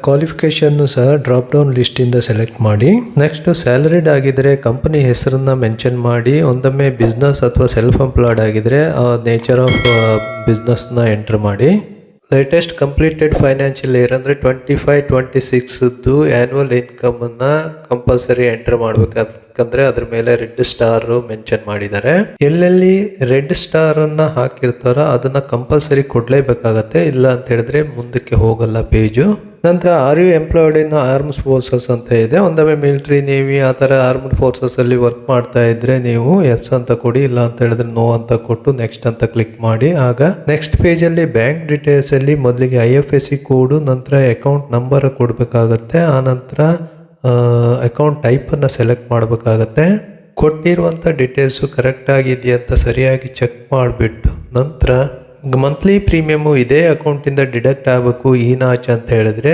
ಕ್ವಾಲಿಫಿಕೇಶನ್ ಸಹ ಡ್ರಾಪ್ ಡೌನ್ ಲಿಸ್ಟಿಂದ ಸೆಲೆಕ್ಟ್ ಮಾಡಿ. ನೆಕ್ಸ್ಟ್ ಸ್ಯಾಲರಿಡ್ ಆಗಿದ್ರೆ ಕಂಪನಿ ಹೆಸರನ್ನ ಮೆನ್ಷನ್ ಮಾಡಿ. ಒಂದೊಮ್ಮೆ ಬಿಸ್ನೆಸ್ ಅಥವಾ ಸೆಲ್ಫ್ ಎಂಪ್ಲಾಯ್ಡ್ ಆಗಿದ್ರೆ ನೇಚರ್ ಆಫ್ ಬಿಸ್ನೆಸ್ನ ಎಂಟರ್ ಮಾಡಿ. ಲೇಟೆಸ್ಟ್ ಕಂಪ್ಲೀಟೆಡ್ ಫೈನಾನ್ಷಿಯಲ್ ಇಯರ್ ಅಂದರೆ 25-26ದ್ದು ಆ್ಯನ್ಯುವಲ್ ಇನ್ಕಮನ್ನು ಕಂಪಲ್ಸರಿ ಎಂಟರ್ ಮಾಡಬೇಕಾಗ್ತದೆ. ಯಾಕಂದ್ರೆ ಅದ್ರ ಮೇಲೆ ರೆಡ್ ಸ್ಟಾರ್ ಮೆನ್ಷನ್ ಮಾಡಿದ್ದಾರೆ. ಎಲ್ಲೆಲ್ಲಿ ರೆಡ್ ಸ್ಟಾರ್ ಅನ್ನ ಹಾಕಿರ್ತಾರೋ ಅದನ್ನ ಕಂಪಲ್ಸರಿ ಕೊಡ್ಲೇಬೇಕಾಗತ್ತೆ, ಇಲ್ಲ ಅಂತ ಹೇಳಿದ್ರೆ ಮುಂದಕ್ಕೆ ಹೋಗಲ್ಲ ಪೇಜು. ನಂತರ are you employed in arms forces ಅಂತ ಇದೆ. ಒಂದೊಮ್ಮೆ ಮಿಲಿಟರಿ, ನೇವಿ ಆ ಥರ ಆರ್ಮ್ಡ್ ಫೋರ್ಸಸ್ ಅಲ್ಲಿ ವರ್ಕ್ ಮಾಡ್ತಾ ಇದ್ರೆ ನೀವು ಎಸ್ ಅಂತ ಕೊಡಿ, ಇಲ್ಲ ಅಂತ ಹೇಳಿದ್ರೆ ನೋ ಅಂತ ಕೊಟ್ಟು ನೆಕ್ಸ್ಟ್ ಅಂತ ಕ್ಲಿಕ್ ಮಾಡಿ. ಆಗ ನೆಕ್ಸ್ಟ್ ಪೇಜ್ ಅಲ್ಲಿ ಬ್ಯಾಂಕ್ ಡೀಟೇಲ್ಸ್ ಅಲ್ಲಿ ಮೊದಲಿಗೆ IFSC ಕೋಡು, ನಂತರ ಅಕೌಂಟ್ ನಂಬರ್ ಕೊಡಬೇಕಾಗತ್ತೆ. ಆ ನಂತರ ಅಕೌಂಟ್ ಟೈಪ್ ಅನ್ನ ಸೆಲೆಕ್ಟ್ ಮಾಡಬೇಕಾಗತ್ತೆ. ಕೊಟ್ಟಿರುವಂಥ ಡೀಟೇಲ್ಸು ಕರೆಕ್ಟ್ ಆಗಿದೆಯಾ ಅಂತ ಸರಿಯಾಗಿ ಚೆಕ್ ಮಾಡಿಬಿಟ್ಟು ನಂತರ ಮಂತ್ಲಿ ಪ್ರೀಮಿಯಮು ಇದೇ ಅಕೌಂಟಿಂದ ಡಿಡಕ್ಟ್ ಆಗಬೇಕು ಈನಾಚ್ ಅಂತ ಹೇಳಿದ್ರೆ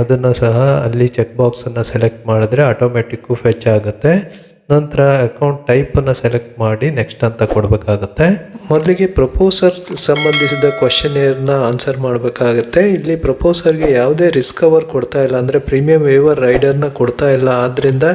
ಅದನ್ನು ಸಹ ಅಲ್ಲಿ ಚೆಕ್ ಬಾಕ್ಸನ್ನು ಸೆಲೆಕ್ಟ್ ಮಾಡಿದ್ರೆ ಆಟೋಮೆಟಿಕ್ಕು ಫೆಚ್ ಆಗುತ್ತೆ. ನಂತರ ಅಕೌಂಟ್ ಟೈಪನ್ನು ಸೆಲೆಕ್ಟ್ ಮಾಡಿ ನೆಕ್ಸ್ಟ್ ಅಂತ ಕೊಡಬೇಕಾಗತ್ತೆ. ಮೊದಲಿಗೆ ಪ್ರಪೋಸರ್ ಸಂಬಂಧಿಸಿದ ಕ್ವಶನೇರ್ನ ಆನ್ಸರ್ ಮಾಡಬೇಕಾಗತ್ತೆ. ಇಲ್ಲಿ ಪ್ರಪೋಸರ್ಗೆ ಯಾವುದೇ ರಿಸ್ಕ್ ಕವರ್ ಕೊಡ್ತಾ ಇಲ್ಲ, ಅಂದರೆ ಪ್ರೀಮಿಯಂ ವೇವರ್ ರೈಡರ್ನ ಕೊಡ್ತಾ ಇಲ್ಲ, ಆದ್ದರಿಂದ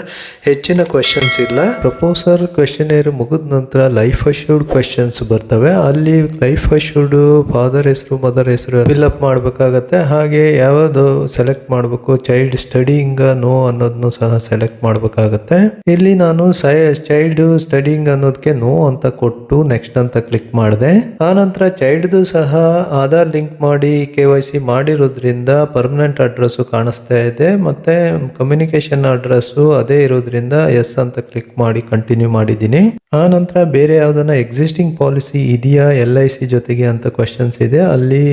ಹೆಚ್ಚಿನ ಕ್ವಶನ್ಸ್ ಇಲ್ಲ. ಪ್ರಪೋಸರ್ ಕ್ವಶನೇರ್ ಮುಗಿದ ನಂತರ ಲೈಫ್ ಅಶ್ಯೂರ್ಡ್ ಕ್ವಶನ್ಸ್ ಬರ್ತವೆ. ಅಲ್ಲಿ ಲೈಫ್ ಅಶ್ಯೂರ್ಡ್ ಫಾದರ್ ಹೆಸರು, ಮದರ್ ಹೆಸರು ಫಿಲ್ಅಪ್ ಮಾಡಬೇಕಾಗತ್ತೆ. ಹಾಗೆ ಯಾವುದು ಸೆಲೆಕ್ಟ್ ಮಾಡಬೇಕು, ಚೈಲ್ಡ್ ಸ್ಟಡಿಂಗ್ ನೋ ಅನ್ನೋದನ್ನು ಸಹ ಸೆಲೆಕ್ಟ್ ಮಾಡಬೇಕಾಗತ್ತೆ. ಇಲ್ಲಿ ನಾನು ಚೈಲ್ಡ್ ಸ್ಟಡಿಂಗ್ ಅನ್ನೋದಕ್ಕೆ ನೋ ಅಂತ ಕೊಟ್ಟು ನೆಕ್ಸ್ಟ್ ಅಂತ ಕ್ಲಿಕ್ ಮಾಡಿದೆ. ಆ ನಂತರ ಚೈಲ್ಡ್ದು ಸಹ ಆಧಾರ್ ಲಿಂಕ್ ಮಾಡಿ KYC ಮಾಡಿರೋದ್ರಿಂದ ಪರ್ಮನೆಂಟ್ ಅಡ್ರೆಸ್ ಕಾಣಿಸ್ತಾ ಇದೆ, ಮತ್ತೆ ಕಮ್ಯುನಿಕೇಶನ್ ಅಡ್ರೆಸ್ ಅದೇ ಇರೋದ್ರಿಂದ ಎಸ್ ಅಂತ ಕ್ಲಿಕ್ ಮಾಡಿ ಕಂಟಿನ್ಯೂ ಮಾಡಿದ್ದೀನಿ. ಆ ನಂತರ ಬೇರೆ ಯಾವ್ದನ್ನ ಎಕ್ಸಿಸ್ಟಿಂಗ್ ಪಾಲಿಸಿ ಇದೆಯಾ LIC ಜೊತೆಗೆ ಅಂತ ಕ್ವಶನ್ಸ್ ಇದೆ. ಅಲ್ಲಿ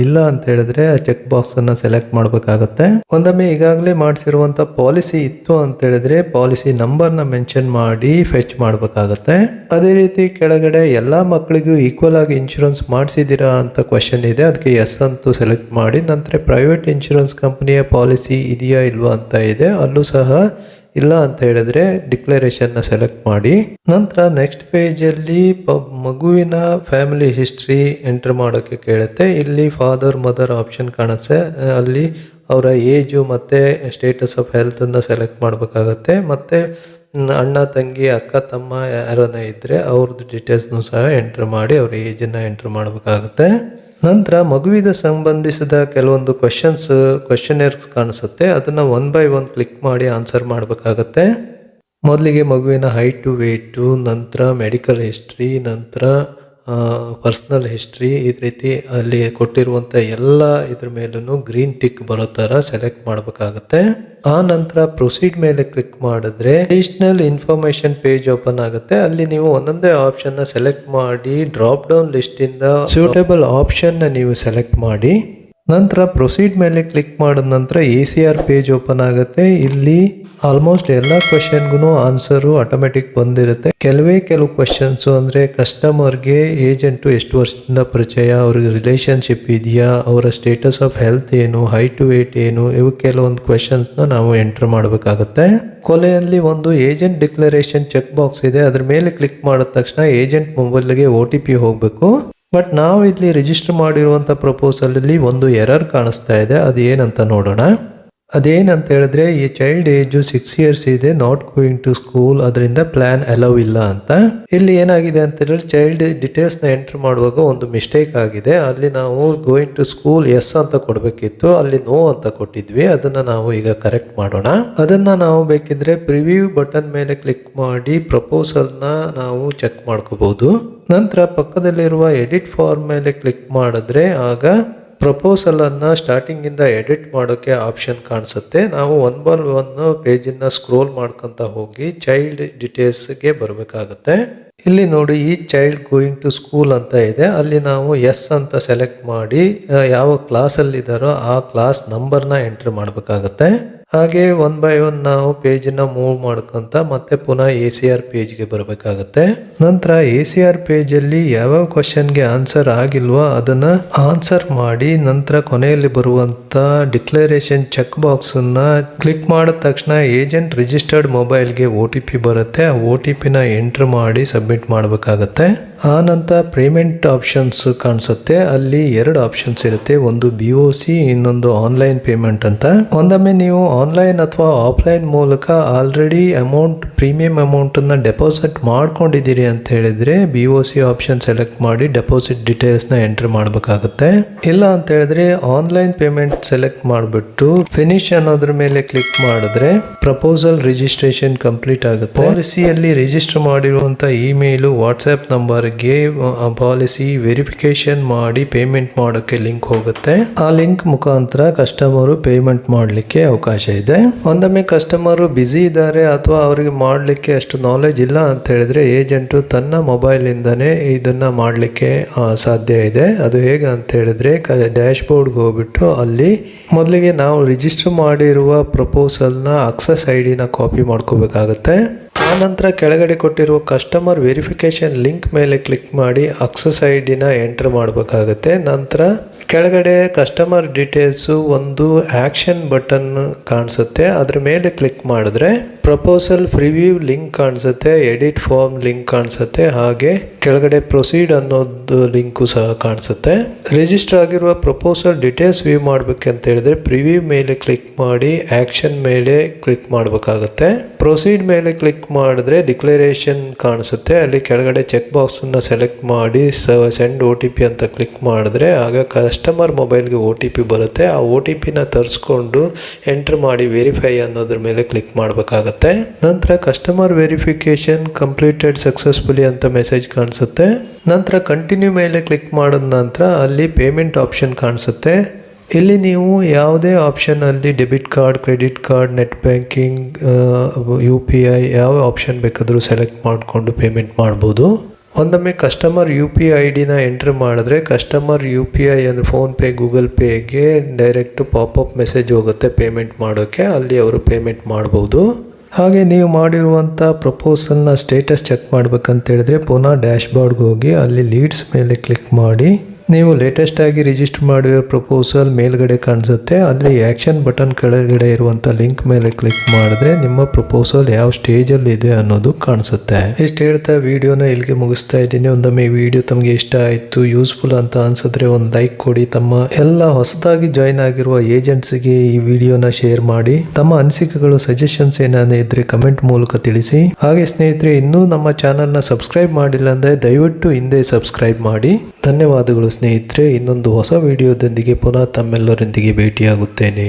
ಇಲ್ಲ ಅಂತ ಹೇಳಿದ್ರೆ ಚೆಕ್ ಬಾಕ್ಸ್ ಅನ್ನ ಸೆಲೆಕ್ಟ್ ಮಾಡಬೇಕಾಗತ್ತೆ. ಒಂದೊಮ್ಮೆ ಈಗಾಗಲೇ ಮಾಡಿಸಿರುವಂತ ಪಾಲಿಸಿ ಇತ್ತು ಅಂತ ಹೇಳಿದ್ರೆ ಪಾಲಿಸಿ ನಂಬರ್ ನ ಮೆನ್ಷನ್ ಮಾಡಿ ಫೆಚ್ ಮಾಡಬೇಕಾಗತ್ತೆ. ಅದೇ ರೀತಿ ಕೆಳಗಡೆ ಎಲ್ಲಾ ಮಕ್ಕಳಿಗೂ ಈಕ್ವಲ್ ಆಗಿ ಇನ್ಶೂರೆನ್ಸ್ ಮಾಡಿಸಿದೀರಾ ಅಂತ ಕ್ವಶನ್ ಇದೆ, ಅದಕ್ಕೆ ಎಸ್ ಅಂತ ಸೆಲೆಕ್ಟ್ ಮಾಡಿ. ನಂತರ ಪ್ರೈವೇಟ್ ಇನ್ಶೂರೆನ್ಸ್ ಕಂಪನಿಯ ಪಾಲಿಸಿ ಇದೆಯಾ ಇಲ್ವಾ ಅಂತ ಇದೆ, ಅಲ್ಲೂ ಸಹ ಇಲ್ಲ ಅಂತ ಹೇಳಿದ್ರೆ ಡಿಕ್ಲರೇಷನ್ ನ ಸೆಲೆಕ್ಟ್ ಮಾಡಿ. ನಂತರ ನೆಕ್ಸ್ಟ್ ಪೇಜ್ ಅಲ್ಲಿ ಮಗುವಿನ ಫ್ಯಾಮಿಲಿ ಹಿಸ್ಟ್ರಿ ಎಂಟರ್ ಮಾಡೋಕೆ ಕೇಳುತ್ತೆ. ಇಲ್ಲಿ ಫಾದರ್ ಮದರ್ ಆಪ್ಷನ್ ಕಾಣುತ್ತೆ, ಅಲ್ಲಿ ಅವರ ಏಜು ಮತ್ತೆ ಸ್ಟೇಟಸ್ ಆಫ್ ಹೆಲ್ತ್ ಅನ್ನ ಸೆಲೆಕ್ಟ್ ಮಾಡಬೇಕಾಗತ್ತೆ. ಮತ್ತೆ ಅಣ್ಣ ತಂಗಿ ಅಕ್ಕ ತಮ್ಮ ಯಾರನ್ನ ಇದ್ರೆ ಅವ್ರದ್ದು ಡೀಟೇಲ್ಸ್ನು ಸಹ ಎಂಟರ್ ಮಾಡಿ ಅವ್ರ ಏಜನ್ನ ಎಂಟರ್ ಮಾಡಬೇಕಾಗುತ್ತೆ. ನಂತರ ಮಗುವಿಗೆ ಸಂಬಂಧಿಸಿದ ಕೆಲವೊಂದು ಕ್ವಶನೇರ್ ಕಾಣಿಸುತ್ತೆ, ಅದನ್ನ 1 by 1 ಕ್ಲಿಕ್ ಮಾಡಿ ಆನ್ಸರ್ ಮಾಡಬೇಕಾಗತ್ತೆ. ಮೊದಲಿಗೆ ಮಗುವಿನ ಹೈಟು, ವೇಟು, ನಂತರ ಮೆಡಿಕಲ್ ಹಿಸ್ಟ್ರಿ, ನಂತರ ಪರ್ಸನಲ್ ಹಿಸ್ಟ್ರಿ, ಈ ರೀತಿ ಅಲ್ಲಿ ಕೊಟ್ಟಿರುವಂಥ ಎಲ್ಲ ಇದ್ರ ಮೇಲೂ ಗ್ರೀನ್ ಟಿಕ್ ಬರೋ ಥರ ಸೆಲೆಕ್ಟ್ ಮಾಡಬೇಕಾಗತ್ತೆ. ಆ ನಂತರ ಪ್ರೊಸೀಡ್ ಮೇಲೆ ಕ್ಲಿಕ್ ಮಾಡಿದ್ರೆ ಅಡಿಷನಲ್ ಇನ್ಫಾರ್ಮೇಶನ್ ಪೇಜ್ ಓಪನ್ ಆಗುತ್ತೆ. ಅಲ್ಲಿ ನೀವು ಒಂದೊಂದೇ ಆಪ್ಷನ್ ನ ಸೆಲೆಕ್ಟ್ ಮಾಡಿ ಡ್ರಾಪ್ ಡೌನ್ ಲಿಸ್ಟ್ ಇಂದ ಸೂಟೇಬಲ್ ಆಪ್ಷನ್ ನ ನೀವು ಸೆಲೆಕ್ಟ್ ಮಾಡಿ. ನಂತರ ಪ್ರೊಸೀಡ್ ಮೇಲೆ ಕ್ಲಿಕ್ ಮಾಡಿದ ನಂತರ ACR ಪೇಜ್ ಓಪನ್ ಆಗುತ್ತೆ. ಇಲ್ಲಿ ಆಲ್ಮೋಸ್ಟ್ ಎಲ್ಲ ಕ್ವಶನ್ಗೂ ಆನ್ಸರು ಆಟೋಮೆಟಿಕ್ ಬಂದಿರುತ್ತೆ. ಕೆಲವು ಕ್ವಶನ್ಸ್ ಅಂದರೆ ಕಸ್ಟಮರ್ಗೆ ಏಜೆಂಟು ಎಷ್ಟು ವರ್ಷದಿಂದ ಪರಿಚಯ, ಅವ್ರಿಗೆ ರಿಲೇಶನ್ಶಿಪ್ ಇದೆಯಾ, ಅವರ ಸ್ಟೇಟಸ್ ಆಫ್ ಹೆಲ್ತ್ ಏನು, ಹೈಟ್ ವೇಟ್ ಏನು, ಇವು ಕೆಲವೊಂದು ಕ್ವಶನ್ಸ್ನ ನಾವು ಎಂಟರ್ ಮಾಡಬೇಕಾಗುತ್ತೆ. ಕೊನೆಯಲ್ಲಿ ಒಂದು ಏಜೆಂಟ್ ಡಿಕ್ಲರೇಷನ್ ಚೆಕ್ ಬಾಕ್ಸ್ ಇದೆ, ಅದ್ರ ಮೇಲೆ ಕ್ಲಿಕ್ ಮಾಡಿದ ತಕ್ಷಣ ಏಜೆಂಟ್ ಮೊಬೈಲ್ಗೆ OTP ಹೋಗಬೇಕು. ಬಟ್ ನಾವು ಇಲ್ಲಿ ರಿಜಿಸ್ಟರ್ ಮಾಡಿರುವಂಥ ಪ್ರಪೋಸಲ್ ಅಲ್ಲಿ ಒಂದು ಎರರ್ ಕಾಣಿಸ್ತಾ ಇದೆ, ಅದು ಏನಂತ ನೋಡೋಣ. ಅದೇನಂತ ಹೇಳಿದ್ರೆ ಈ ಚೈಲ್ಡ್ ಏಜು 6 years ಇದೆ, ನಾಟ್ ಗೋಯಿಂಗ್ ಟು ಸ್ಕೂಲ್, ಅದರಿಂದ ಪ್ಲಾನ್ ಅಲೌ ಇಲ್ಲ ಅಂತ. ಇಲ್ಲಿ ಏನಾಗಿದೆ ಅಂತ ಹೇಳಿದ್ರೆ ಚೈಲ್ಡ್ ಡೀಟೇಲ್ಸ್ ನ ಎಂಟರ್ ಮಾಡುವಾಗ ಒಂದು ಮಿಸ್ಟೇಕ್ ಆಗಿದೆ. ಅಲ್ಲಿ ನಾವು ಗೋಯಿಂಗ್ ಟು ಸ್ಕೂಲ್ ಎಸ್ ಅಂತ ಕೊಡಬೇಕಿತ್ತು, ಅಲ್ಲಿ ನೋ ಅಂತ ಕೊಟ್ಟಿದ್ವಿ. ಅದನ್ನ ನಾವು ಈಗ ಕರೆಕ್ಟ್ ಮಾಡೋಣ. ಅದನ್ನ ನಾವು ಬೇಕಿದ್ರೆ ಪ್ರಿವ್ಯೂ ಬಟನ್ ಮೇಲೆ ಕ್ಲಿಕ್ ಮಾಡಿ ಪ್ರಪೋಸಲ್ ನ ನಾವು ಚೆಕ್ ಮಾಡ್ಕೋಬಹುದು. ನಂತರ ಪಕ್ಕದಲ್ಲಿರುವ ಎಡಿಟ್ ಫಾರ್ಮ್ ಮೇಲೆ ಕ್ಲಿಕ್ ಮಾಡಿದ್ರೆ ಆಗ ಪ್ರಪೋಸಲ್ ಅನ್ನ ಸ್ಟಾರ್ಟಿಂಗ್ ಇಂದ ಎಡಿಟ್ ಮಾಡೋಕೆ ಆಪ್ಷನ್ ಕಾಣಿಸುತ್ತೆ. ನಾವು 1 by 1 ಪೇಜನ್ನ ಸ್ಕ್ರೋಲ್ ಮಾಡ್ಕೊಂತ ಹೋಗಿ ಚೈಲ್ಡ್ ಡೀಟೇಲ್ಸ್ಗೆ ಬರಬೇಕಾಗುತ್ತೆ. ಇಲ್ಲಿ ನೋಡಿ ಈ ಚೈಲ್ಡ್ ಗೋಯಿಂಗ್ ಟು ಸ್ಕೂಲ್ ಅಂತ ಇದೆ, ಅಲ್ಲಿ ನಾವು ಎಸ್ ಅಂತ ಸೆಲೆಕ್ಟ್ ಮಾಡಿ ಯಾವ ಕ್ಲಾಸಲ್ಲಿ ಇದ್ದಾರೋ ಆ ಕ್ಲಾಸ್ ನಂಬರ್ನ ಎಂಟರ್ ಮಾಡಬೇಕಾಗತ್ತೆ. ಹಾಗೆ 1 by 1 ನಾವು ಪೇಜನ್ನ ಮೂವ್ ಮಾಡ್ಕೊಂತ ಮತ್ತೆ ಪುನಃ ACR ಪೇಜ್ಗೆ ಬರಬೇಕಾಗತ್ತೆ. ನಂತರ ACR ಪೇಜಲ್ಲಿ ಯಾವ್ಯಾವ ಕ್ವಶನ್ಗೆ ಆನ್ಸರ್ ಆಗಿಲ್ವೋ ಅದನ್ನ ಆನ್ಸರ್ ಮಾಡಿ ನಂತರ ಕೊನೆಯಲ್ಲಿ ಬರುವಂತ ಡಿಕ್ಲರೇಷನ್ ಚೆಕ್ ಬಾಕ್ಸ್ ಅನ್ನ ಕ್ಲಿಕ್ ಮಾಡಿದ ತಕ್ಷಣ ಏಜೆಂಟ್ ರಿಜಿಸ್ಟರ್ಡ್ ಮೊಬೈಲ್ಗೆ OTP ಬರುತ್ತೆ. ಆ OTP ನ ಎಂಟರ್ ಮಾಡಿ ಸಬ್ಮಿಟ್ ಮಾಡಬೇಕಾಗತ್ತೆ. ಆ ನಂತರ ಪೇಮೆಂಟ್ ಆಪ್ಷನ್ಸ್ ಕಾಣಿಸುತ್ತೆ, ಅಲ್ಲಿ 2 ಆಪ್ಷನ್ಸ್ ಇರುತ್ತೆ, ಒಂದು BOC ಇನ್ನೊಂದು ಆನ್ಲೈನ್ ಪೇಮೆಂಟ್ ಅಂತ. ಒಂದೊಮ್ಮೆ ನೀವು ಆನ್ಲೈನ್ ಅಥವಾ ಆಫ್ಲೈನ್ ಮೂಲಕ ಆಲ್ರೆಡಿ ಪ್ರೀಮಿಯಂ ಅಮೌಂಟನ್ನು ಡೆಪಾಸಿಟ್ ಮಾಡ್ಕೊಂಡಿದ್ದೀರಿ ಅಂತ ಹೇಳಿದರೆ BOC ಆಪ್ಷನ್ ಸೆಲೆಕ್ಟ್ ಮಾಡಿ ಡೆಪಾಸಿಟ್ ಡೀಟೇಲ್ಸ್ನ ಎಂಟ್ರಿ ಮಾಡಬೇಕಾಗುತ್ತೆ. ಇಲ್ಲ ಅಂತ ಹೇಳಿದ್ರೆ ಆನ್ಲೈನ್ ಪೇಮೆಂಟ್ ಸೆಲೆಕ್ಟ್ ಮಾಡಿಬಿಟ್ಟು ಫಿನಿಶ್ ಅನ್ನೋದ್ರ ಮೇಲೆ ಕ್ಲಿಕ್ ಮಾಡಿದ್ರೆ ಪ್ರಪೋಸಲ್ ರಿಜಿಸ್ಟ್ರೇಷನ್ ಕಂಪ್ಲೀಟ್ ಆಗುತ್ತೆ. ಪಾಲಿಸಿಯಲ್ಲಿ ರಿಜಿಸ್ಟರ್ ಮಾಡಿರುವಂಥ ಇಮೇಲು ವಾಟ್ಸ್ಆ್ಯಪ್ ನಂಬರ್ಗೆ ಪಾಲಿಸಿ ವೆರಿಫಿಕೇಶನ್ ಮಾಡಿ ಪೇಮೆಂಟ್ ಮಾಡೋಕ್ಕೆ ಲಿಂಕ್ ಹೋಗುತ್ತೆ. ಆ ಲಿಂಕ್ ಮುಖಾಂತರ ಕಸ್ಟಮರು ಪೇಮೆಂಟ್ ಮಾಡಲಿಕ್ಕೆ ಅವಕಾಶ ಇದೆ. ಒಂದೊಮ್ಮೆ ಕಸ್ಟಮರು ಬ್ಯುಸಿ ಇದ್ದಾರೆ ಅಥವಾ ಅವರಿಗೆ ಮಾಡಲಿಕ್ಕೆ ಅಷ್ಟು ನಾಲೆಜ್ ಇಲ್ಲ ಅಂತ ಹೇಳಿದ್ರೆ ಏಜೆಂಟು ತನ್ನ ಮೊಬೈಲಿಂದನೇ ಇದನ್ನ ಮಾಡಲಿಕ್ಕೆ ಸಾಧ್ಯ ಇದೆ. ಅದು ಹೇಗೆ ಅಂತ ಹೇಳಿದ್ರೆ ಡ್ಯಾಶ್ ಬೋರ್ಡ್ಗೆ ಹೋಗ್ಬಿಟ್ಟು ಅಲ್ಲಿ ಮೊದಲಿಗೆ ನಾವು ರಿಜಿಸ್ಟರ್ ಮಾಡಿರುವ ಪ್ರಪೋಸಲ್ನ ಅಕ್ಸೆಸ್ ID-ನ ಕಾಪಿ ಮಾಡ್ಕೋಬೇಕಾಗತ್ತೆ. ಆನಂತರ ಕೆಳಗಡೆ ಕೊಟ್ಟಿರುವ ಕಸ್ಟಮರ್ ವೆರಿಫಿಕೇಶನ್ ಲಿಂಕ್ ಮೇಲೆ ಕ್ಲಿಕ್ ಮಾಡಿ ಅಕ್ಸೆಸ್ ID-ನ ಎಂಟರ್ ಮಾಡಬೇಕಾಗತ್ತೆ. ನಂತರ ಕೆಳಗಡೆ ಕಸ್ಟಮರ್ ಡೀಟೇಲ್ಸು ಒಂದು ಆ್ಯಕ್ಷನ್ ಬಟನ್ ಕಾಣಿಸುತ್ತೆ. ಅದ್ರ ಮೇಲೆ ಕ್ಲಿಕ್ ಮಾಡಿದ್ರೆ ಪ್ರಪೋಸಲ್ ಪ್ರಿವ್ಯೂ ಲಿಂಕ್ ಕಾಣಿಸುತ್ತೆ, ಎಡಿಟ್ ಫಾರ್ಮ್ ಲಿಂಕ್ ಕಾಣಿಸುತ್ತೆ, ಹಾಗೆ ಕೆಳಗಡೆ ಪ್ರೊಸೀಡ್ ಅನ್ನೋದು ಲಿಂಕು ಸಹ ಕಾಣಿಸುತ್ತೆ. ರಿಜಿಸ್ಟರ್ ಆಗಿರುವ ಪ್ರಪೋಸಲ್ ಡೀಟೇಲ್ಸ್ ವ್ಯೂ ಮಾಡಬೇಕಂತ ಹೇಳಿದ್ರೆ ಪ್ರಿವ್ಯೂ ಮೇಲೆ ಕ್ಲಿಕ್ ಮಾಡಿ ಆ್ಯಕ್ಷನ್ ಮೇಲೆ ಕ್ಲಿಕ್ ಮಾಡಬೇಕಾಗುತ್ತೆ. ಪ್ರೊಸೀಡ್ ಮೇಲೆ ಕ್ಲಿಕ್ ಮಾಡಿದ್ರೆ ಡಿಕ್ಲರೇಷನ್ ಕಾಣಿಸುತ್ತೆ. ಅಲ್ಲಿ ಕೆಳಗಡೆ ಚೆಕ್ ಬಾಕ್ಸನ್ನು ಸೆಲೆಕ್ಟ್ ಮಾಡಿ ಸೆಂಡ್ OTP ಅಂತ ಕ್ಲಿಕ್ ಮಾಡಿದ್ರೆ ಆಗ ಕಸ್ಟಮರ್ ಮೊಬೈಲ್ಗೆ OTP ಬರುತ್ತೆ. ಆ OTP-ನ ತರಿಸ್ಕೊಂಡು ಎಂಟರ್ ಮಾಡಿ ವೆರಿಫೈ ಅನ್ನೋದ್ರ ಮೇಲೆ ಕ್ಲಿಕ್ ಮಾಡಬೇಕಾಗತ್ತೆ. ನಂತರ ಕಸ್ಟಮರ್ ವೆರಿಫಿಕೇಶನ್ ಕಂಪ್ಲೀಟೆಡ್ ಸಕ್ಸಸ್ಫುಲಿ ಅಂತ ಮೆಸೇಜ್ ಕಾಣಿಸುತ್ತೆ. ನಂತರ ಕಂಟಿನ್ಯೂ ಮೇಲೆ ಕ್ಲಿಕ್ ಮಾಡಿದ ನಂತರ ಅಲ್ಲಿ ಪೇಮೆಂಟ್ ಆಪ್ಷನ್ ಕಾಣಿಸುತ್ತೆ. ಇಲ್ಲಿ ನೀವು ಯಾವುದೇ ಆಪ್ಷನಲ್ಲಿ debit card, credit card, net banking, UPI ಯಾವ ಆಪ್ಷನ್ ಬೇಕಾದರೂ ಸೆಲೆಕ್ಟ್ ಮಾಡಿಕೊಂಡು ಪೇಮೆಂಟ್ ಮಾಡ್ಬೋದು. ಒಂದೊಮ್ಮೆ ಕಸ್ಟಮರ್ UPI ID-ನ ಎಂಟ್ರ್ ಮಾಡಿದ್ರೆ ಕಸ್ಟಮರ್ UPI ಅಂದರೆ ಫೋನ್ಪೇ, ಗೂಗಲ್ ಪೇಗೆ ಡೈರೆಕ್ಟ್ ಪಾಪಪ್ ಮೆಸೇಜ್ ಹೋಗುತ್ತೆ ಪೇಮೆಂಟ್ ಮಾಡೋಕ್ಕೆ. ಅಲ್ಲಿ ಅವರು ಪೇಮೆಂಟ್ ಮಾಡ್ಬೋದು. ಹಾಗೆ ನೀವು ಮಾಡಿರುವಂಥ ಪ್ರಪೋಸಲ್ನ ಸ್ಟೇಟಸ್ ಚೆಕ್ ಮಾಡಬೇಕಂತ ಹೇಳಿದ್ರೆ ಪುನಃ ಡ್ಯಾಶ್ ಬೋರ್ಡ್ಗೆ ಹೋಗಿ ಅಲ್ಲಿ ಲೀಡ್ಸ್ ಮೇಲೆ ಕ್ಲಿಕ್ ಮಾಡಿ ನೀವು ಲೇಟೆಸ್ಟ್ ಆಗಿ ರಿಜಿಸ್ಟರ್ ಮಾಡಿರೋ ಪ್ರಪೋಸಲ್ ಮೇಲ್ಗಡೆ ಕಾಣಿಸುತ್ತೆ. ಅಲ್ಲಿ ಆ್ಯಕ್ಷನ್ ಬಟನ್ ಕೆಳಗಡೆ ಇರುವಂಥ ಲಿಂಕ್ ಮೇಲೆ ಕ್ಲಿಕ್ ಮಾಡಿದ್ರೆ ನಿಮ್ಮ ಪ್ರಪೋಸಲ್ ಯಾವ ಸ್ಟೇಜಲ್ಲಿ ಇದೆ ಅನ್ನೋದು ಕಾಣಿಸುತ್ತೆ. ಇಷ್ಟು ಹೇಳ್ತಾ ವಿಡಿಯೋನ ಇಲ್ಲಿಗೆ ಮುಗಿಸ್ತಾ ಇದ್ದೀನಿ. ಒಂದೊಮ್ಮೆ ಈ ವಿಡಿಯೋ ತಮಗೆ ಇಷ್ಟ ಆಯಿತು, ಯೂಸ್ಫುಲ್ ಅಂತ ಅನ್ಸಿದ್ರೆ ಒಂದು ಲೈಕ್ ಕೊಡಿ. ತಮ್ಮ ಎಲ್ಲ ಹೊಸದಾಗಿ ಜಾಯ್ನ್ ಆಗಿರುವ ಏಜೆಂಟ್ಸ್ಗೆ ಈ ವಿಡಿಯೋನ ಶೇರ್ ಮಾಡಿ. ತಮ್ಮ ಅನಿಸಿಕೆಗಳು, ಸಜೆಷನ್ಸ್ ಏನಾದ್ರು ಇದ್ರೆ ಕಮೆಂಟ್ ಮೂಲಕ ತಿಳಿಸಿ. ಹಾಗೆ ಸ್ನೇಹಿತರೆ, ಇನ್ನೂ ನಮ್ಮ ಚಾನಲ್ನ ಸಬ್ಸ್ಕ್ರೈಬ್ ಮಾಡಿಲ್ಲ ಅಂದರೆ ದಯವಿಟ್ಟು ಹಿಂದೆ ಸಬ್ಸ್ಕ್ರೈಬ್ ಮಾಡಿ. ಧನ್ಯವಾದಗಳು ಸ್ನೇಹಿತರೆ. ಇನ್ನೊಂದು ಹೊಸ ವಿಡಿಯೋದೊಂದಿಗೆ ಪುನಃ ತಮ್ಮೆಲ್ಲರೊಂದಿಗೆ ಭೇಟಿಯಾಗುತ್ತೇನೆ.